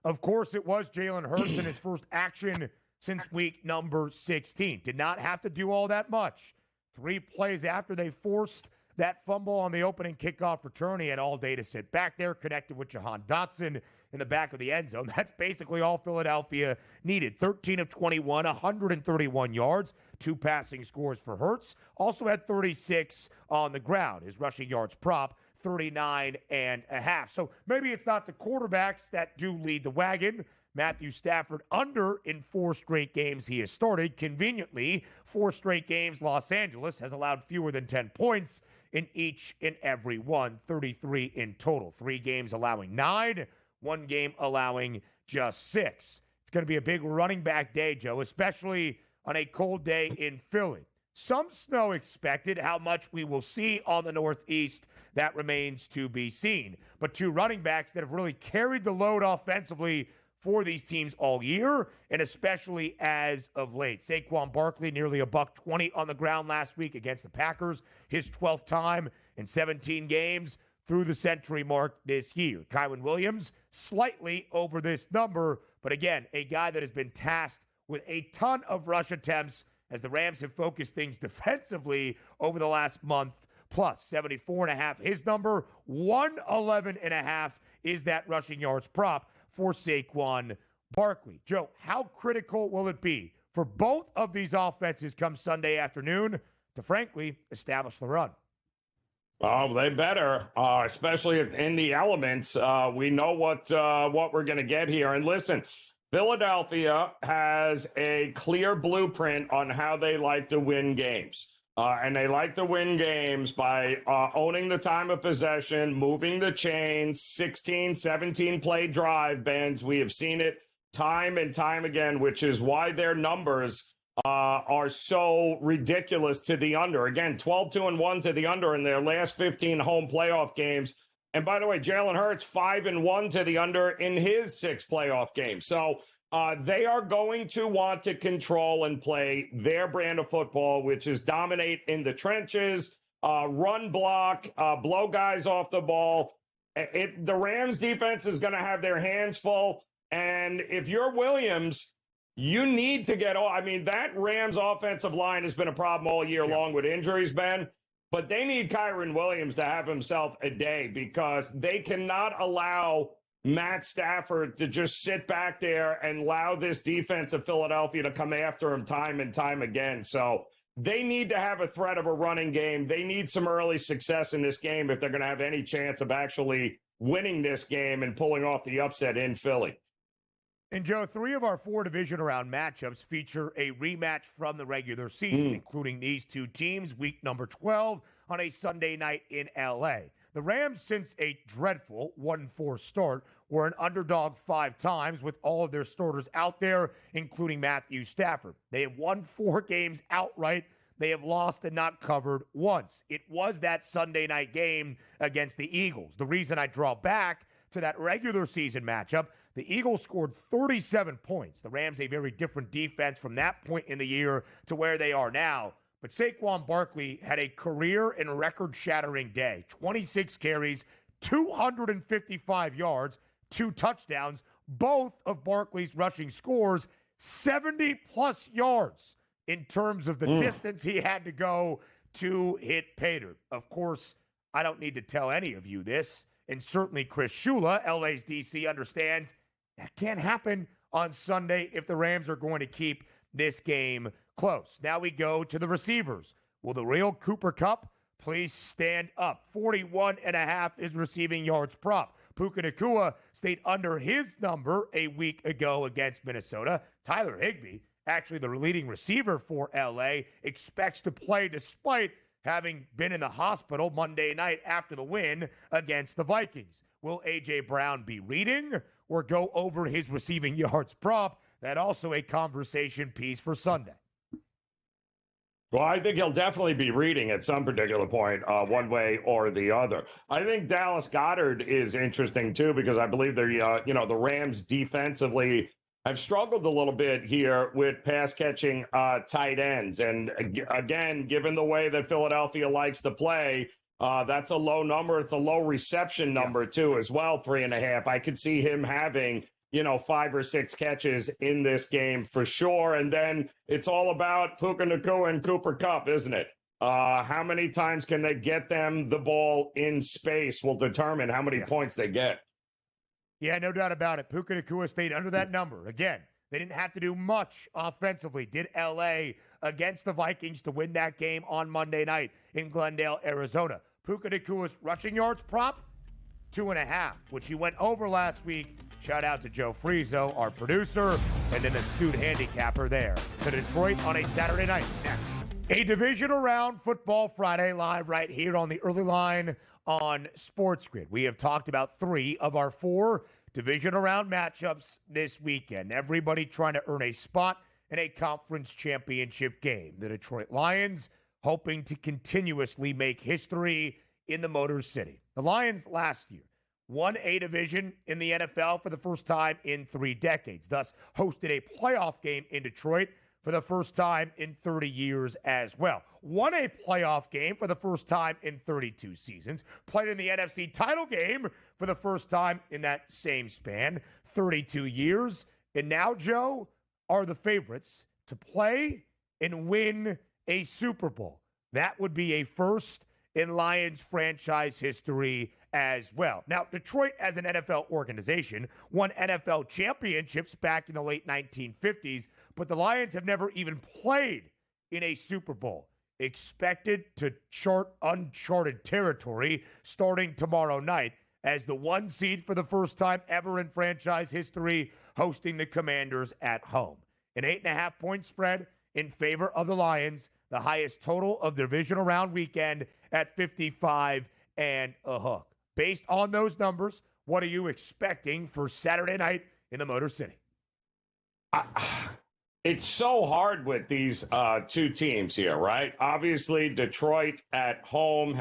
Of course, it was Jalen Hurts in his first action since week number 16. Did not have to do all that much. 3 plays after they forced that fumble on the opening kickoff return, he had all day to sit back there, connected with Jahan Dotson in the back of the end zone. That's basically all Philadelphia needed. 13 of 21, 131 yards, 2 passing scores for Hurts. Also had 36 on the ground. His rushing yards prop, 39.5. So maybe it's not the quarterbacks that do lead the wagon. Matthew Stafford under in 4 straight games he has started. Conveniently, 4 straight games Los Angeles has allowed fewer than 10 points in each and every one, 33 in total. 3 games allowing 9, 1 game allowing just 6. It's going to be a big running back day, Joe, especially on a cold day in Philly. Some snow expected. How much we will see on the Northeast, that remains to be seen. But 2 running backs that have really carried the load offensively for these teams all year, and especially as of late. Saquon Barkley, nearly $120 on the ground last week against the Packers, his 12th time in 17 games through the century mark this year. Kyren Williams, slightly over this number, but again, a guy that has been tasked with a ton of rush attempts as the Rams have focused things defensively over the last month, plus 74.5. His number, 111.5 is that rushing yards prop for Saquon Barkley. Joe, how critical will it be for both of these offenses come Sunday afternoon to, frankly, establish the run? Oh, they better, especially in the elements. We know what we're going to get here. And listen, Philadelphia has a clear blueprint on how they like to win games. And they like to win games by owning the time of possession, moving the chains, 16, 17-play drive, Benz. We have seen it time and time again, which is why their numbers are so ridiculous to the under. Again, 12-2-1 to the under in their last 15 home playoff games. And by the way, Jalen Hurts 5-1 to the under in his 6 playoff games. So they are going to want to control and play their brand of football, which is dominate in the trenches, run block, blow guys off the ball. The Rams defense is going to have their hands full. And if you're Williams, you need to get off. I mean, that Rams offensive line has been a problem all year long with injuries, Ben. But they need Kyren Williams to have himself a day because they cannot allow Matt Stafford to just sit back there and allow this defense of Philadelphia to come after him time and time again. So they need to have a threat of a running game. They need some early success in this game if they're going to have any chance of actually winning this game and pulling off the upset in Philly. And, Joe, 3 of our 4 divisional round matchups feature a rematch from the regular season, including these 2 teams, week number 12 on a Sunday night in L.A. The Rams, since a dreadful 1-4 start, were an underdog 5 times with all of their starters out there, including Matthew Stafford. They have won 4 games outright. They have lost and not covered once. It was that Sunday night game against the Eagles. The reason I draw back to that regular season matchup, the Eagles scored 37 points. The Rams, a very different defense from that point in the year to where they are now. But Saquon Barkley had a career and record-shattering day. 26 carries, 255 yards, 2 touchdowns. Both of Barkley's rushing scores, 70-plus yards in terms of the distance he had to go two-hit pay dirt. Of course, I don't need to tell any of you this, and certainly Chris Shula, LA's DC, understands that can't happen on Sunday if the Rams are going to keep this game close. Now we go to the receivers. Will the real Cooper Kupp please stand up? 41.5 is receiving yards prop. Puka Nacua stayed under his number a week ago against Minnesota. Tyler Higbee, actually the leading receiver for LA, expects to play despite having been in the hospital Monday night after the win against the Vikings. Will A.J. Brown be reading or go over his receiving yards prop? That also a conversation piece for Sunday. Well, I think he'll definitely be reading at some particular point, one way or the other. I think Dallas Goedert is interesting too, because I believe they're, the Rams defensively have struggled a little bit here with pass catching tight ends. And again, given the way that Philadelphia likes to play, that's a low number. It's a low reception number too, as well, 3.5. I could see him having 5 or 6 catches in this game for sure. And then it's all about Puka Nacua and Cooper Kupp, isn't it? How many times can they get them the ball in space will determine how many points they get. Yeah, no doubt about it. Puka Nacua stayed under that number. Again, they didn't have to do much offensively. Did L.A. against the Vikings to win that game on Monday night in Glendale, Arizona. Puka Nacua's rushing yards prop, 2.5, which he went over last week. Shout out to Joe Frieso, our producer, and an astute handicapper there. To Detroit on a Saturday night. Next, a Divisional Round Football Friday live right here on the early line on SportsGrid. We have talked about 3 of our 4 Divisional Round matchups this weekend. Everybody trying to earn a spot in a conference championship game. The Detroit Lions hoping to continuously make history in the Motor City. The Lions last year won a division in the NFL for the first time in 3 decades, thus hosted a playoff game in Detroit for the first time in 30 years as well. Won a playoff game for the first time in 32 seasons. Played in the NFC title game for the first time in that same span, 32 years. And now, Joe, are the favorites to play and win a Super Bowl. That would be a first in Lions franchise history as well. Now, Detroit as an NFL organization won NFL championships back in the late 1950s, but the Lions have never even played in a Super Bowl. Expected to chart uncharted territory starting tomorrow night as the 1 seed for the first time ever in franchise history, hosting the Commanders at home. An 8.5-point spread in favor of the Lions, the highest total of the divisional round weekend at 55 and a hook. Based on those numbers, what are you expecting for Saturday night in the Motor City? It's so hard with these 2 teams here, right? Obviously, Detroit at home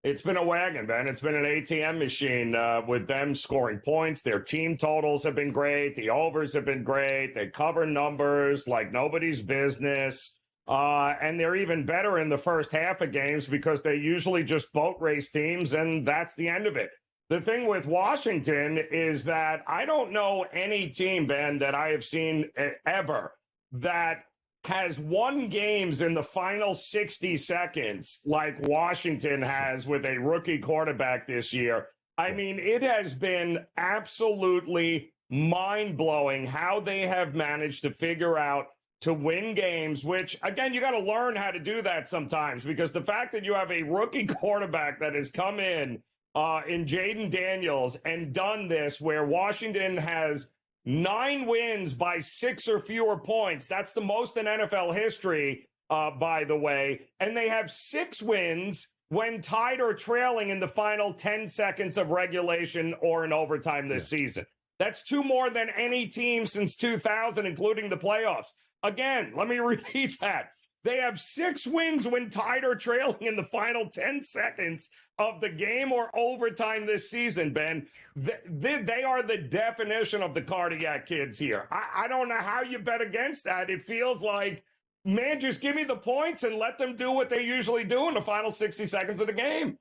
it's been a wagon, man. It's been an ATM machine with them scoring points. Their team totals have been great. The overs have been great. They cover numbers like nobody's business. And they're even better in the first half of games because they usually just boat race teams, and that's the end of it. The thing with Washington is that I don't know any team, Ben, that I have seen ever that has won games in the final 60 seconds like Washington has with a rookie quarterback this year. I mean, it has been absolutely mind-blowing how they have managed to figure out to win games, which, again, you got to learn how to do that sometimes, because the fact that you have a rookie quarterback that has come in Jaden Daniels and done this, where Washington has 9 wins by 6 or fewer points. That's the most in NFL history, by the way. And they have 6 wins when tied or trailing in the final 10 seconds of regulation or in overtime this season. That's 2 more than any team since 2000, including the playoffs. Again, let me repeat that. They have 6 wins when tied or trailing in the final 10 seconds of the game or overtime this season, Ben. They are the definition of the cardiac kids here. I don't know how you bet against that. It feels like, man, just give me the points and let them do what they usually do in the final 60 seconds of the game.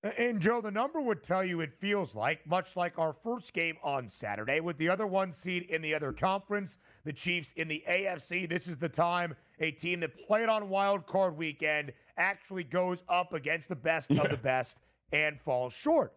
And Joe, the number would tell you it feels like, much like our first game on Saturday, with the other one seed in the other conference, the Chiefs in the AFC. This is the time a team that played on Wild Card Weekend actually goes up against the best of the best and falls short.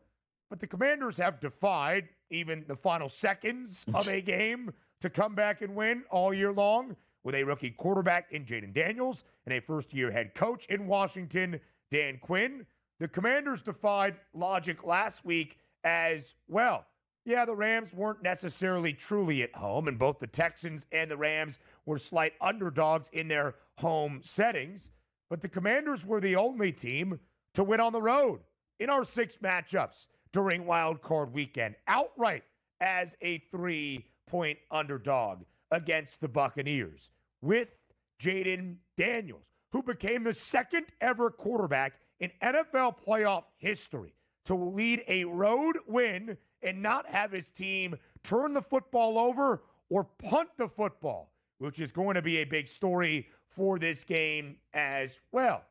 But the Commanders have defied even the final seconds of a game to come back and win all year long with a rookie quarterback in Jaden Daniels and a first-year head coach in Washington, Dan Quinn. The Commanders defied logic last week as well. Yeah, the Rams weren't necessarily truly at home, and both the Texans and the Rams were slight underdogs in their home settings. But the Commanders were the only team to win on the road in our 6 matchups during Wild Card Weekend, outright as a 3-point underdog against the Buccaneers, with Jaden Daniels, who became the second ever quarterback in NFL playoff history to lead a road win and not have his team turn the football over or punt the football, which is going to be a big story for this game as well.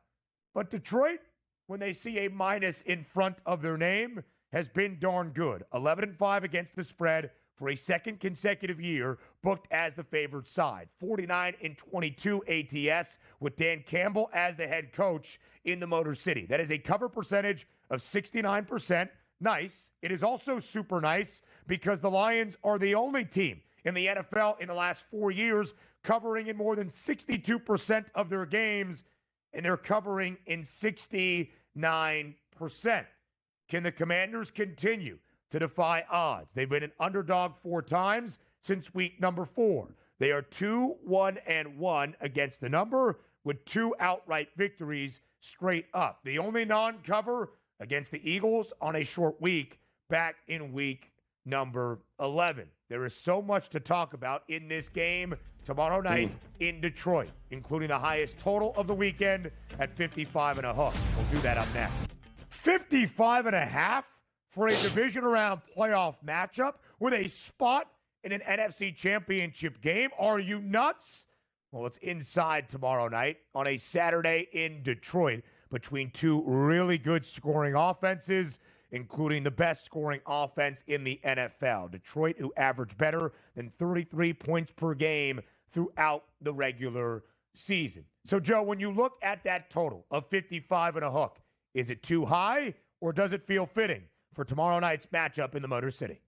But Detroit, when they see a minus in front of their name, has been darn good. 11-5 against the spread for a second consecutive year, booked as the favored side. 49-22 ATS with Dan Campbell as the head coach in the Motor City. That is a cover percentage of 69%. Nice. It is also super nice because the Lions are the only team in the NFL in the last 4 years covering in more than 62% of their games, and they're covering in 69%. Can the Commanders continue to defy odds? They've been an underdog 4 times since week number 4. They are 2-1-1 against the number with 2 outright victories straight up. The only non-cover against the Eagles on a short week back in week number 11. There is so much to talk about in this game tomorrow night in Detroit, including the highest total of the weekend at 55.5. We'll do that up next. 55.5 for a divisional round playoff matchup with a spot in an NFC Championship game. Are you nuts? Well, it's inside tomorrow night on a Saturday in Detroit between 2 really good scoring offenses, including the best scoring offense in the NFL. Detroit, who averaged better than 33 points per game throughout the regular season. So, Joe, when you look at that total of 55.5, is it too high or does it feel fitting for tomorrow night's matchup in the Motor City?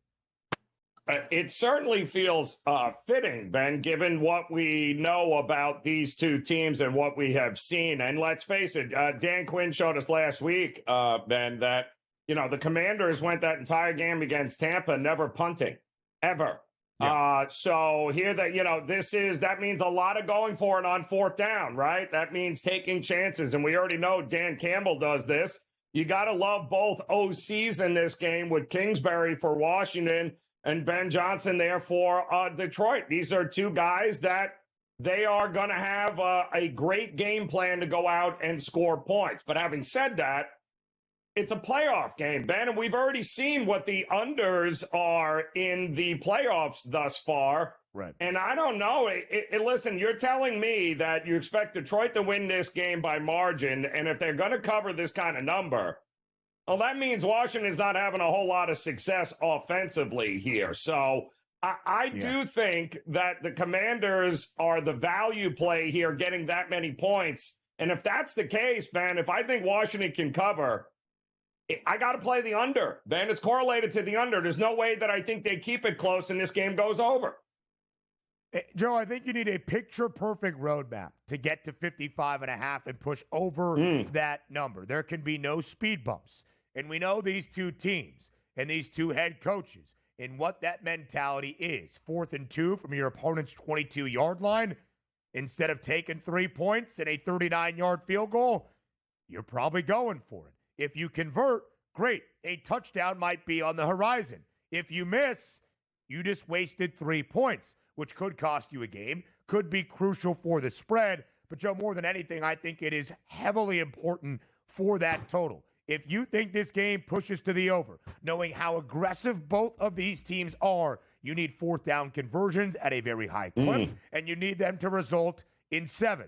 It certainly feels fitting, Ben, given what we know about these two teams and what we have seen. And let's face it, Dan Quinn showed us last week, Ben, that, the Commanders went that entire game against Tampa, never punting, ever. Yeah. So here that means a lot of going for it on 4th down, right? That means taking chances. And we already know Dan Campbell does this. You got to love both OCs in this game with Kingsbury for Washington and Ben Johnson there for Detroit. These are 2 guys that they are going to have a great game plan to go out and score points. But having said that, it's a playoff game, Ben, and we've already seen what the unders are in the playoffs thus far. Right. And I don't know. Listen, you're telling me that you expect Detroit to win this game by margin, and if they're going to cover this kind of number, well, that means Washington's not having a whole lot of success offensively here. So I do think that the Commanders are the value play here, getting that many points. And if that's the case, Ben, if I think Washington can cover, I got to play the under, Ben. It's correlated to the under. There's no way that I think they keep it close and this game goes over. Joe, I think you need a picture-perfect roadmap to get to 55.5 and push over that number. There can be no speed bumps. And we know these 2 teams and these 2 head coaches and what that mentality is. 4th and 2 from your opponent's 22-yard line. Instead of taking 3 points and a 39-yard field goal, you're probably going for it. If you convert, great. A touchdown might be on the horizon. If you miss, you just wasted 3 points, which could cost you a game, could be crucial for the spread. But, Joe, more than anything, I think it is heavily important for that total. If you think this game pushes to the over, knowing how aggressive both of these teams are, you need 4th down conversions at a very high clip, and you need them to result in 7.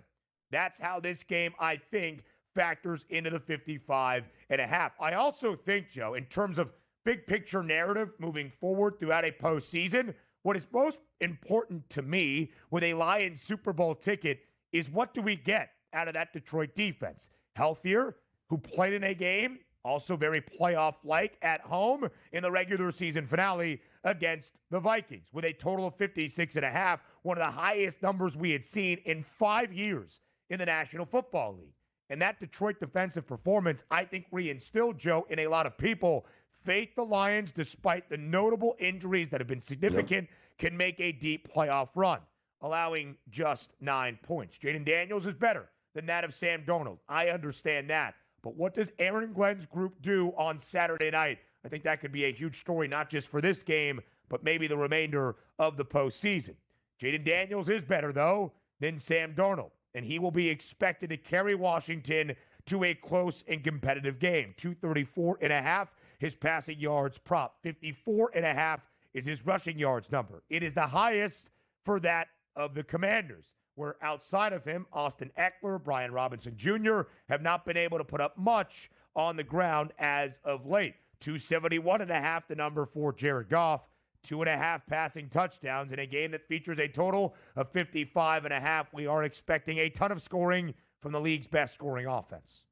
That's how this game, I think, factors into the 55.5. I also think, Joe, in terms of big picture narrative moving forward throughout a postseason, what is most important to me with a Lions Super Bowl ticket is what do we get out of that Detroit defense? Healthier, who played in a game, also very playoff-like at home in the regular season finale against the Vikings with a total of 56.5, one of the highest numbers we had seen in 5 years in the National Football League. And that Detroit defensive performance, I think, reinstilled, Joe, in a lot of people, faith the Lions, despite the notable injuries that have been significant, can make a deep playoff run, allowing just 9 points. Jaden Daniels is better than that of Sam Darnold. I understand that. But what does Aaron Glenn's group do on Saturday night? I think that could be a huge story, not just for this game, but maybe the remainder of the postseason. Jaden Daniels is better, though, than Sam Darnold, and he will be expected to carry Washington to a close and competitive game. 234.5, his passing yards prop. 54.5 is his rushing yards number. It is the highest for that of the Commanders, where outside of him, Austin Eckler, Brian Robinson Jr. have not been able to put up much on the ground as of late. 271.5, the number for Jared Goff. 2.5 passing touchdowns in a game that features a total of 55.5. We are expecting a ton of scoring from the league's best scoring offense.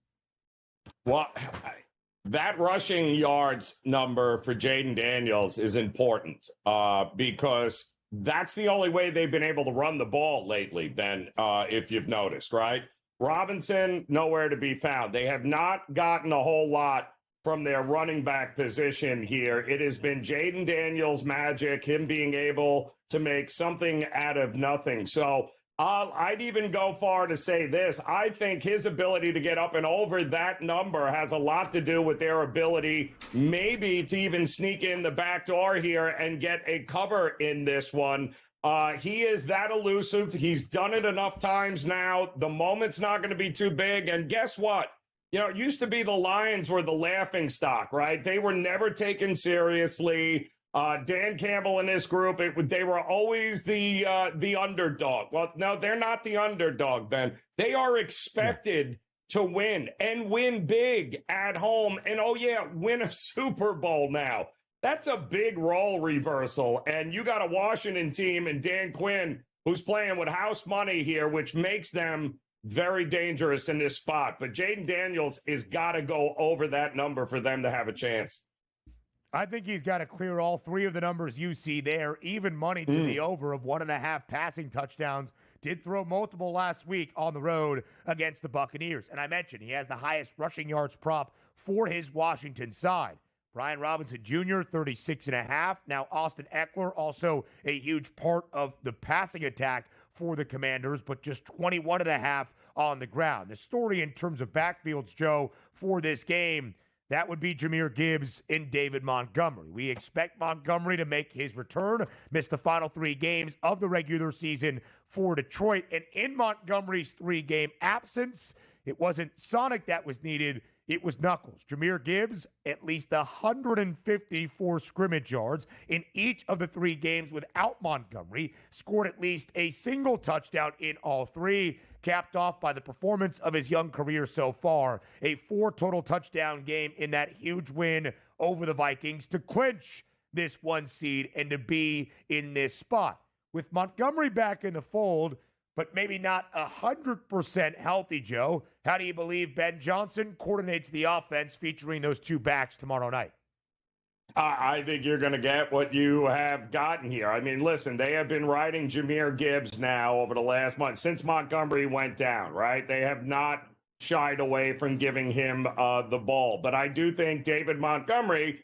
Well, that rushing yards number for Jaden Daniels is important because that's the only way they've been able to run the ball lately, Ben, if you've noticed, right? Robinson, nowhere to be found. They have not gotten a whole lot from their running back position here. It has been Jaden Daniels' magic, him being able to make something out of nothing. So I'd even go far to say this. I think his ability to get up and over that number has a lot to do with their ability maybe to even sneak in the back door here and get a cover in this one. He is that elusive. He's done it enough times now. The moment's not going to be too big. And guess what? You know, it used to be the Lions were the laughing stock, right? They were never taken seriously. Dan Campbell and his group, they were always the underdog. Well, no, they're not the underdog, Ben. They are expected to win and win big at home. And, oh, yeah, win a Super Bowl now. That's a big role reversal. And you got a Washington team and Dan Quinn who's playing with house money here, which makes them very dangerous in this spot. But Jaden Daniels has got to go over that number for them to have a chance. I think he's got to clear all three of the numbers you see there. Even money to the over of 1.5 passing touchdowns. Did throw multiple last week on the road against the Buccaneers. And I mentioned he has the highest rushing yards prop for his Washington side. Brian Robinson Jr., 36.5. Now, Austin Eckler, also a huge part of the passing attack for the Commanders, but just 21.5 on the ground. The story in terms of backfields, Joe, for this game, that would be Jahmyr Gibbs and David Montgomery. We expect Montgomery to make his return, miss the final 3 games of the regular season for Detroit. And in Montgomery's 3-game absence, it wasn't Sonic that was needed, it was Knuckles. Jahmyr Gibbs, at least 154 scrimmage yards in each of the 3 games without Montgomery, scored at least a single touchdown in all 3, capped off by the performance of his young career so far. A 4 total touchdown game in that huge win over the Vikings to clinch this 1 seed and to be in this spot. With Montgomery back in the fold, but maybe not 100% healthy, Joe, how do you believe Ben Johnson coordinates the offense featuring those 2 backs tomorrow night? I think you're going to get what you have gotten here. I mean, listen, they have been riding Jahmyr Gibbs now over the last month since Montgomery went down, right? They have not shied away from giving him the ball. But I do think David Montgomery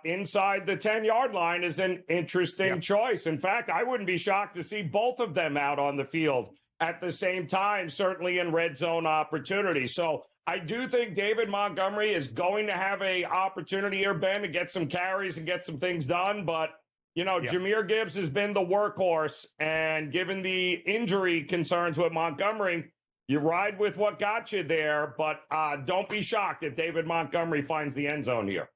inside the 10-yard line is an interesting choice. In fact, I wouldn't be shocked to see both of them out on the field at the same time, certainly in red zone opportunities. So I do think David Montgomery is going to have an opportunity here, Ben, to get some carries and get some things done. But, you know, Jahmyr Gibbs has been the workhorse. And given the injury concerns with Montgomery, you ride with what got you there. But don't be shocked if David Montgomery finds the end zone here.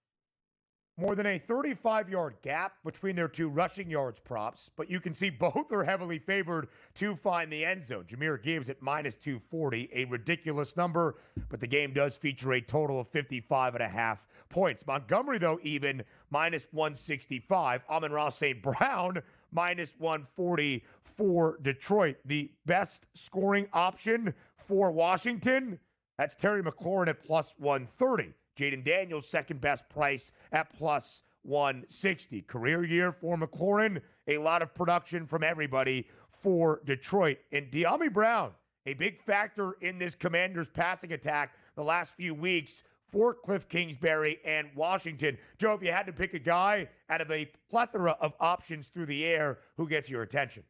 More than a 35-yard gap between their two rushing yards props, but you can see both are heavily favored to find the end zone. Jahmyr Gibbs at minus 240, a ridiculous number, but the game does feature a total of 55.5 points. Montgomery, though, even minus 165. Amon-Ra St. Brown, minus 140 for Detroit. The best scoring option for Washington, that's Terry McLaurin at plus 130. Jaden Daniels, second best price at plus 160. Career year for McLaurin, a lot of production from everybody for Detroit. And De'Ami Brown, a big factor in this Commanders passing attack the last few weeks for Cliff Kingsbury and Washington. Joe, if you had to pick a guy out of a plethora of options through the air, who gets your attention?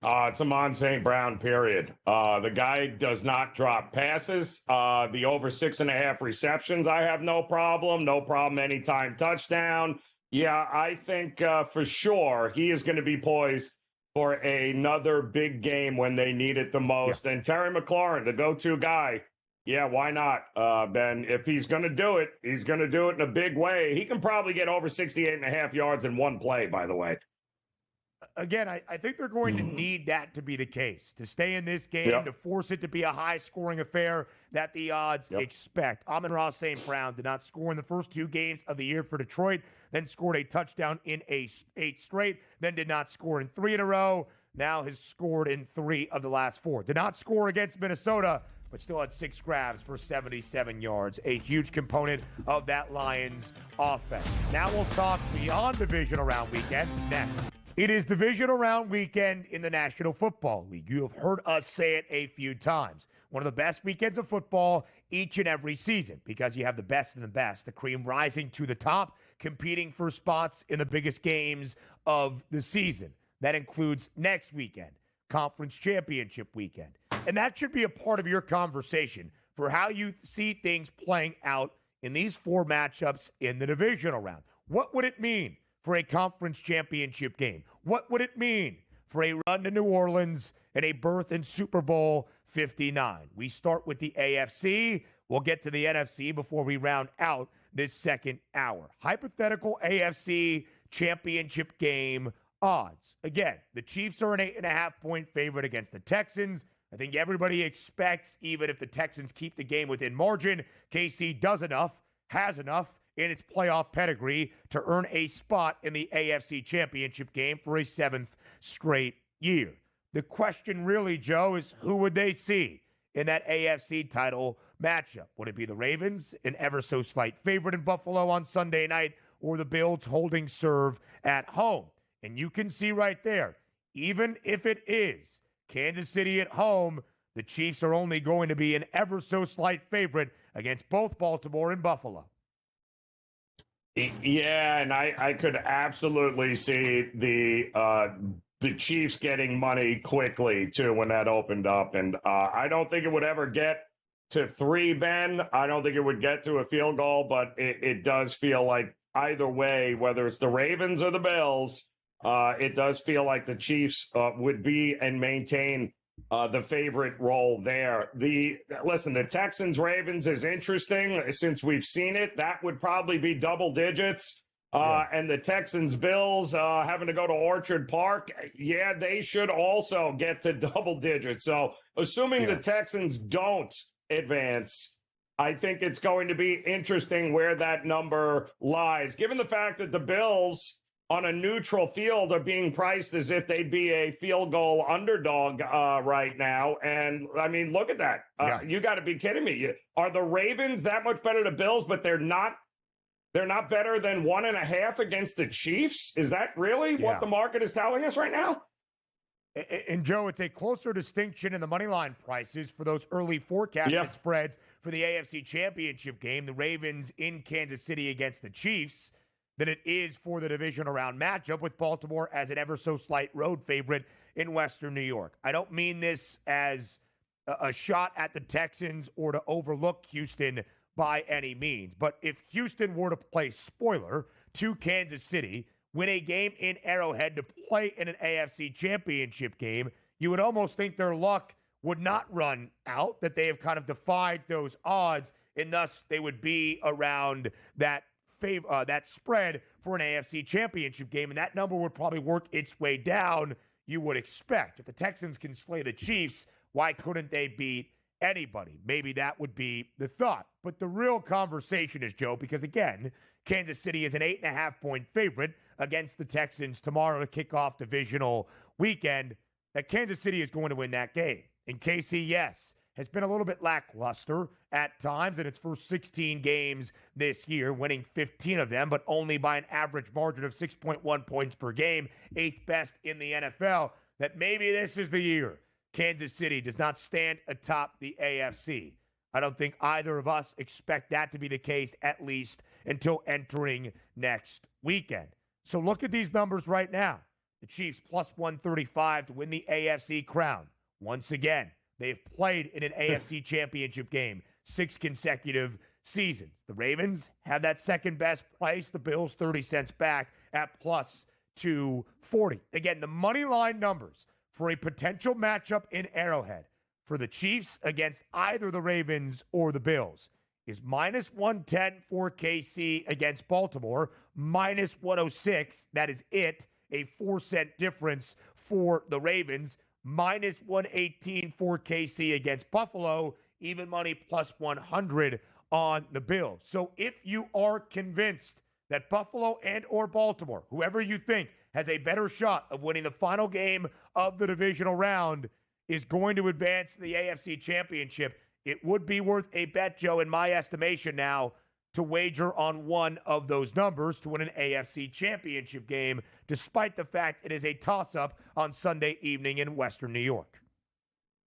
It's Amon St. Brown, period. The guy does not drop passes. The over 6.5 receptions, I have no problem. No problem anytime touchdown. Yeah, I think for sure he is going to be poised for another big game when they need it the most. Yeah. And Terry McLaurin, the go-to guy. Yeah, why not, Ben? If he's going to do it, he's going to do it in a big way. He can probably get over 68.5 yards in one play, by the way. Again, I think they're going to need that to be the case, to stay in this game, to force it to be a high-scoring affair that the odds expect. Amon-Ra St. Brown did not score in the first 2 games of the year for Detroit, then scored a touchdown in 8 straight, then did not score in 3 in a row, now has scored in 3 of the last 4. Did not score against Minnesota, but still had 6 grabs for 77 yards, a huge component of that Lions offense. Now we'll talk beyond Divisional Round weekend next. It is Divisional Round weekend in the National Football League. You have heard us say it a few times. One of the best weekends of football each and every season because you have the best of the best, the cream rising to the top, competing for spots in the biggest games of the season. That includes next weekend, Conference Championship weekend. And that should be a part of your conversation for how you see things playing out in these 4 matchups in the Divisional Round. What would it mean for a conference championship game? What would it mean for a run to New Orleans and a berth in Super Bowl 59? We start with the AFC. We'll get to the NFC before we round out this second hour. Hypothetical AFC championship game odds. Again, the Chiefs are an 8.5-point favorite against the Texans. I think everybody expects, even if the Texans keep the game within margin, KC does enough, has enough in its playoff pedigree to earn a spot in the AFC Championship game for a 7th straight year. The question really, Joe, is who would they see in that AFC title matchup? Would it be the Ravens, an ever so slight favorite in Buffalo on Sunday night, or the Bills holding serve at home? And you can see right there, even if it is Kansas City at home, the Chiefs are only going to be an ever so slight favorite against both Baltimore and Buffalo. Yeah, and I could absolutely see the Chiefs getting money quickly, too, when that opened up. And I don't think it would ever get to 3, Ben. I don't think it would get to a field goal, but it does feel like either way, whether it's the Ravens or the Bills, it does feel like the Chiefs would be and maintain the favorite role there. Listen, the Texans-Ravens is interesting since we've seen it. That would probably be double digits. And the Texans-Bills having to go to Orchard Park, yeah, they should also get to double digits. So assuming the Texans don't advance, I think it's going to be interesting where that number lies, given the fact that the Bills on a neutral field are being priced as if they'd be a field goal underdog right now. And, I mean, look at that. You got to be kidding me. Are the Ravens that much better than the Bills, but they're not better than 1.5 against the Chiefs? Is that really what the market is telling us right now? And, Joe, it's a closer distinction in the money line prices for those early forecasted spreads for the AFC Championship game, the Ravens in Kansas City against the Chiefs, than it is for the divisional round matchup with Baltimore as an ever so slight road favorite in Western New York. I don't mean this as a shot at the Texans or to overlook Houston by any means, but if Houston were to play spoiler to Kansas City, win a game in Arrowhead to play in an AFC Championship game, you would almost think their luck would not run out, that they have kind of defied those odds, and thus they would be around that that spread for an AFC Championship game, and that number would probably work its way down, you would expect. If the Texans can slay the Chiefs, why couldn't they beat anybody? Maybe that would be the thought. But the real conversation is, Joe, because again, Kansas City is an 8.5-point favorite against the Texans tomorrow to kick off divisional weekend, that Kansas City is going to win that game. And KC, yes, has been a little bit lackluster at times in its first 16 games this year, winning 15 of them, but only by an average margin of 6.1 points per game, 8th best in the NFL, that maybe this is the year Kansas City does not stand atop the AFC. I don't think either of us expect that to be the case, at least until entering next weekend. So look at these numbers right now. The Chiefs plus 135 to win the AFC crown. Once again, they've played in an AFC championship game 6 consecutive seasons. The Ravens have that second best price. The Bills 30 cents back at plus 240. Again, the money line numbers for a potential matchup in Arrowhead for the Chiefs against either the Ravens or the Bills is minus 110 for KC against Baltimore, minus 106. That is it. A 4-cent difference for the Ravens, minus 118 for KC against Buffalo, even money plus 100 on the Bills. So if you are convinced that Buffalo and or Baltimore, whoever you think has a better shot of winning the final game of the divisional round, is going to advance to the AFC Championship, it would be worth a bet, Joe, in my estimation now, to wager on one of those numbers to win an AFC Championship game, despite the fact it is a toss-up on Sunday evening in Western New York.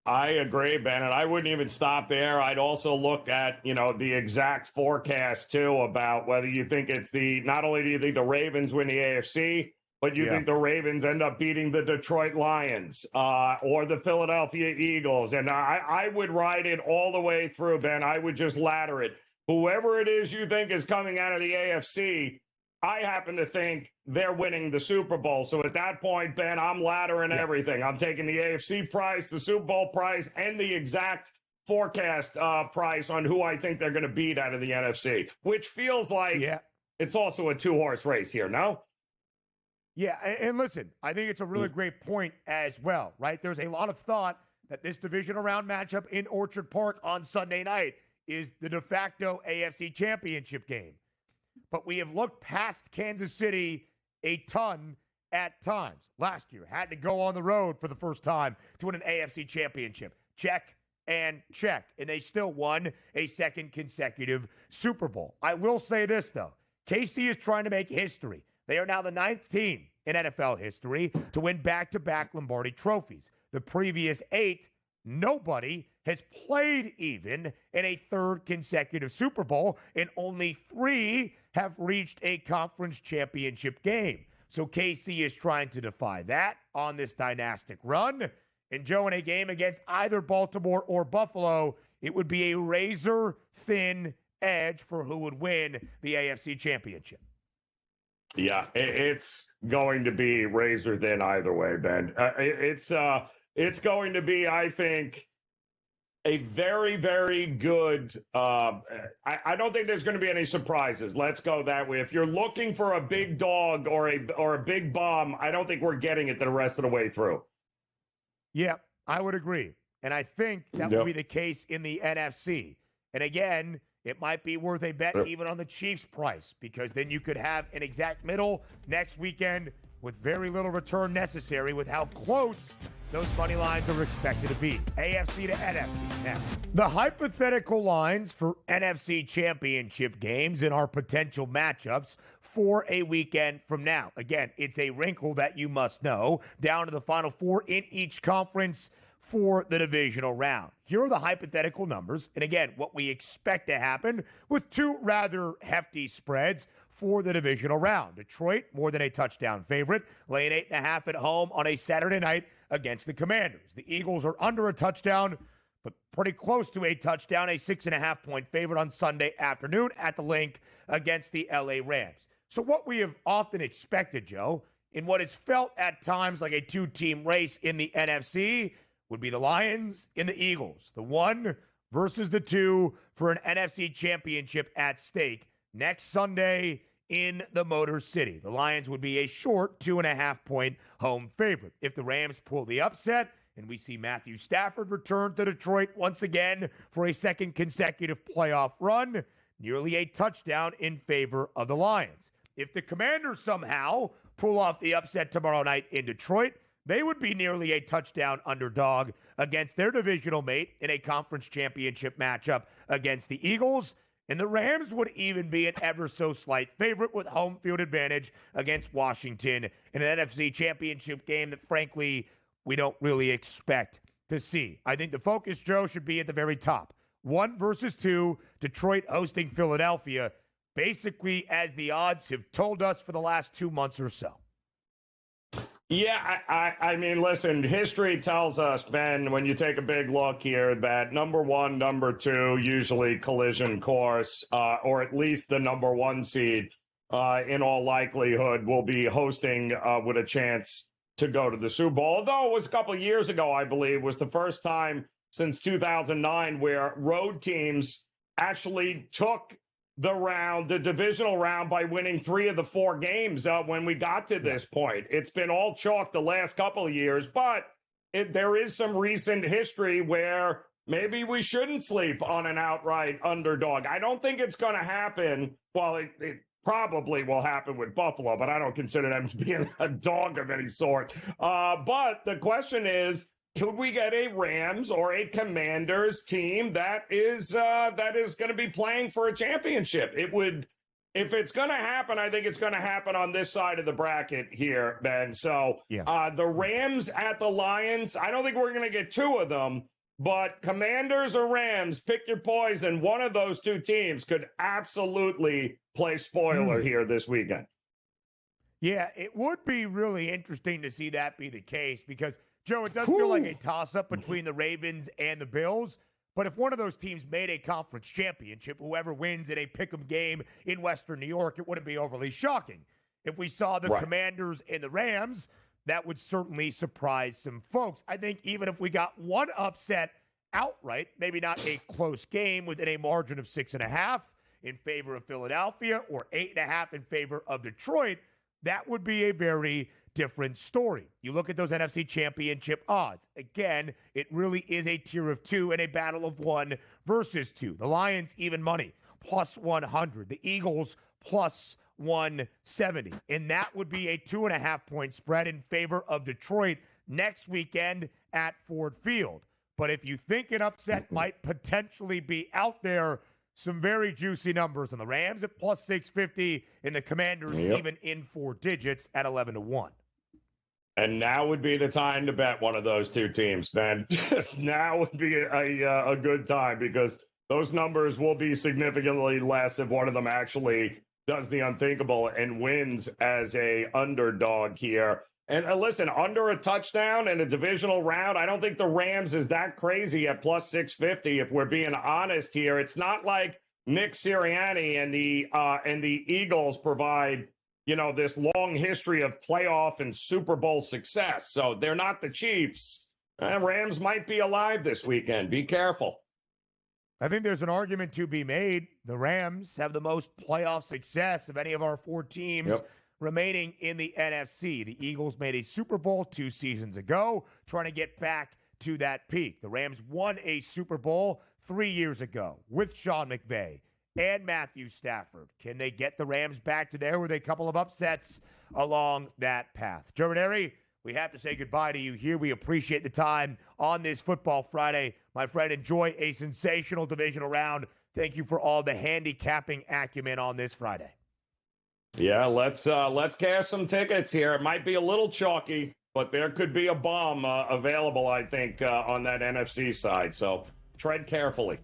I agree, Ben, and I wouldn't even stop there. I'd also look at, the exact forecast, too, about whether you think it's not only do you think the Ravens win the AFC, but you think the Ravens end up beating the Detroit Lions or the Philadelphia Eagles. And I would ride it all the way through, Ben. I would just ladder it. Whoever it is you think is coming out of the AFC, I happen to think they're winning the Super Bowl. So at that point, Ben, I'm laddering everything. I'm taking the AFC price, the Super Bowl price, and the exact forecast price on who I think they're going to beat out of the NFC, which feels like it's also a 2-horse race here, no? Yeah, and listen, I think it's a really great point as well, right? There's a lot of thought that this divisional round matchup in Orchard Park on Sunday night is the de facto AFC Championship game. But we have looked past Kansas City a ton at times. Last year, had to go on the road for the first time to win an AFC Championship. Check and check. And they still won a second consecutive Super Bowl. I will say this, though. KC is trying to make history. They are now the 9th team in NFL history to win back-to-back Lombardi trophies. The previous 8, nobody has played even in a 3rd consecutive Super Bowl, and only 3 have reached a conference championship game. So KC is trying to defy that on this dynastic run. And Joe, in a game against either Baltimore or Buffalo, it would be a razor-thin edge for who would win the AFC Championship. Yeah, it's going to be razor thin either way, Ben. It's going to be, I think, a very, very good. I don't think there's going to be any surprises. Let's go that way. If you're looking for a big dog or a big bomb, I don't think we're getting it the rest of the way through. Yeah, I would agree, and I think that will be the case in the NFC. And again, it might be worth a bet even on the Chiefs price, because then you could have an exact middle next weekend with very little return necessary with how close those money lines are expected to be. AFC to NFC now. The hypothetical lines for NFC championship games in our potential matchups for a weekend from now. Again, it's a wrinkle that you must know, down to the final 4 in each conference for the divisional round. Here are the hypothetical numbers, and again, what we expect to happen with 2 rather hefty spreads for the divisional round. Detroit, more than a touchdown favorite, laying 8.5 at home on a Saturday night against the Commanders. The Eagles are under a touchdown, but pretty close to a touchdown, a 6.5-point favorite on Sunday afternoon at the Link against the LA Rams. So what we have often expected, Joe, in what is felt at times like a 2-team race in the NFC, would be the Lions and the Eagles, the 1 versus the 2 for an NFC championship at stake next Sunday in the Motor City. The Lions would be a short 2.5-point home favorite. If the Rams pull the upset and we see Matthew Stafford return to Detroit once again for a second consecutive playoff run, nearly a touchdown in favor of the Lions. If the Commanders somehow pull off the upset tomorrow night in Detroit, they would be nearly a touchdown underdog against their divisional mate in a conference championship matchup against the Eagles. And the Rams would even be an ever so slight favorite with home field advantage against Washington in an NFC Championship game that, frankly, we don't really expect to see. I think the focus, Joe, should be at the very top. 1 versus 2, Detroit hosting Philadelphia, basically as the odds have told us for the last 2 months or so. Yeah, I mean, listen, history tells us, Ben, when you take a big look here, that number 1, number 2, usually collision course, or at least the number 1 seed, in all likelihood, will be hosting with a chance to go to the Super Bowl. Although it was a couple of years ago, I believe, was the first time since 2009 where road teams actually took the divisional round by winning 3 of the 4 games when we got to this point. It's been all chalk the last couple of years, but there is some recent history where maybe we shouldn't sleep on an outright underdog. I don't think it's going to happen. Well, it probably will happen with Buffalo, but I don't consider them to be a dog of any sort. But the question is, could we get a Rams or a Commanders team that is going to be playing for a championship? It would, if it's going to happen, I think it's going to happen on this side of the bracket here, Ben. So the Rams at the Lions, I don't think we're going to get 2 of them, but Commanders or Rams, pick your poison. One of those 2 teams could absolutely play spoiler here this weekend. Yeah, it would be really interesting to see that be the case because, Joe, it does feel like a toss-up between the Ravens and the Bills, but if one of those teams made a conference championship, whoever wins in a pick'em game in Western New York, it wouldn't be overly shocking. If we saw the Commanders and the Rams, that would certainly surprise some folks. I think even if we got one upset outright, maybe not a close game within a margin of 6.5 in favor of Philadelphia or 8.5 in favor of Detroit, that would be a very different story. You look at those NFC Championship odds. Again, it really is a tier of 2 and a battle of 1 versus 2. The Lions, even money, plus 100. The Eagles, plus 170. And that would be a 2.5-point spread in favor of Detroit next weekend at Ford Field. But if you think an upset might potentially be out there, some very juicy numbers on the Rams at plus 650 and the Commanders even in 4 digits at 11-1. And now would be the time to bet one of those 2 teams, Ben. Now would be a good time because those numbers will be significantly less if one of them actually does the unthinkable and wins as a underdog here. And listen, under a touchdown in a divisional round, I don't think the Rams is that crazy at plus 650. If we're being honest here, it's not like Nick Sirianni and the Eagles provide, this long history of playoff and Super Bowl success. So they're not the Chiefs. Rams might be alive this weekend. Be careful. I think there's an argument to be made. The Rams have the most playoff success of any of our 4 teams remaining in the NFC. The Eagles made a Super Bowl 2 seasons ago, trying to get back to that peak. The Rams won a Super Bowl 3 years ago with Sean McVay and Matthew Stafford. Can they get the Rams back to there with a couple of upsets along that path? Joe Raineri, we have to say goodbye to you here. We appreciate the time on this Football Friday. My friend, enjoy a sensational divisional round. Thank you for all the handicapping acumen on this Friday. Yeah, let's cash some tickets here. It might be a little chalky, but there could be a bomb available, I think, on that NFC side. So tread carefully.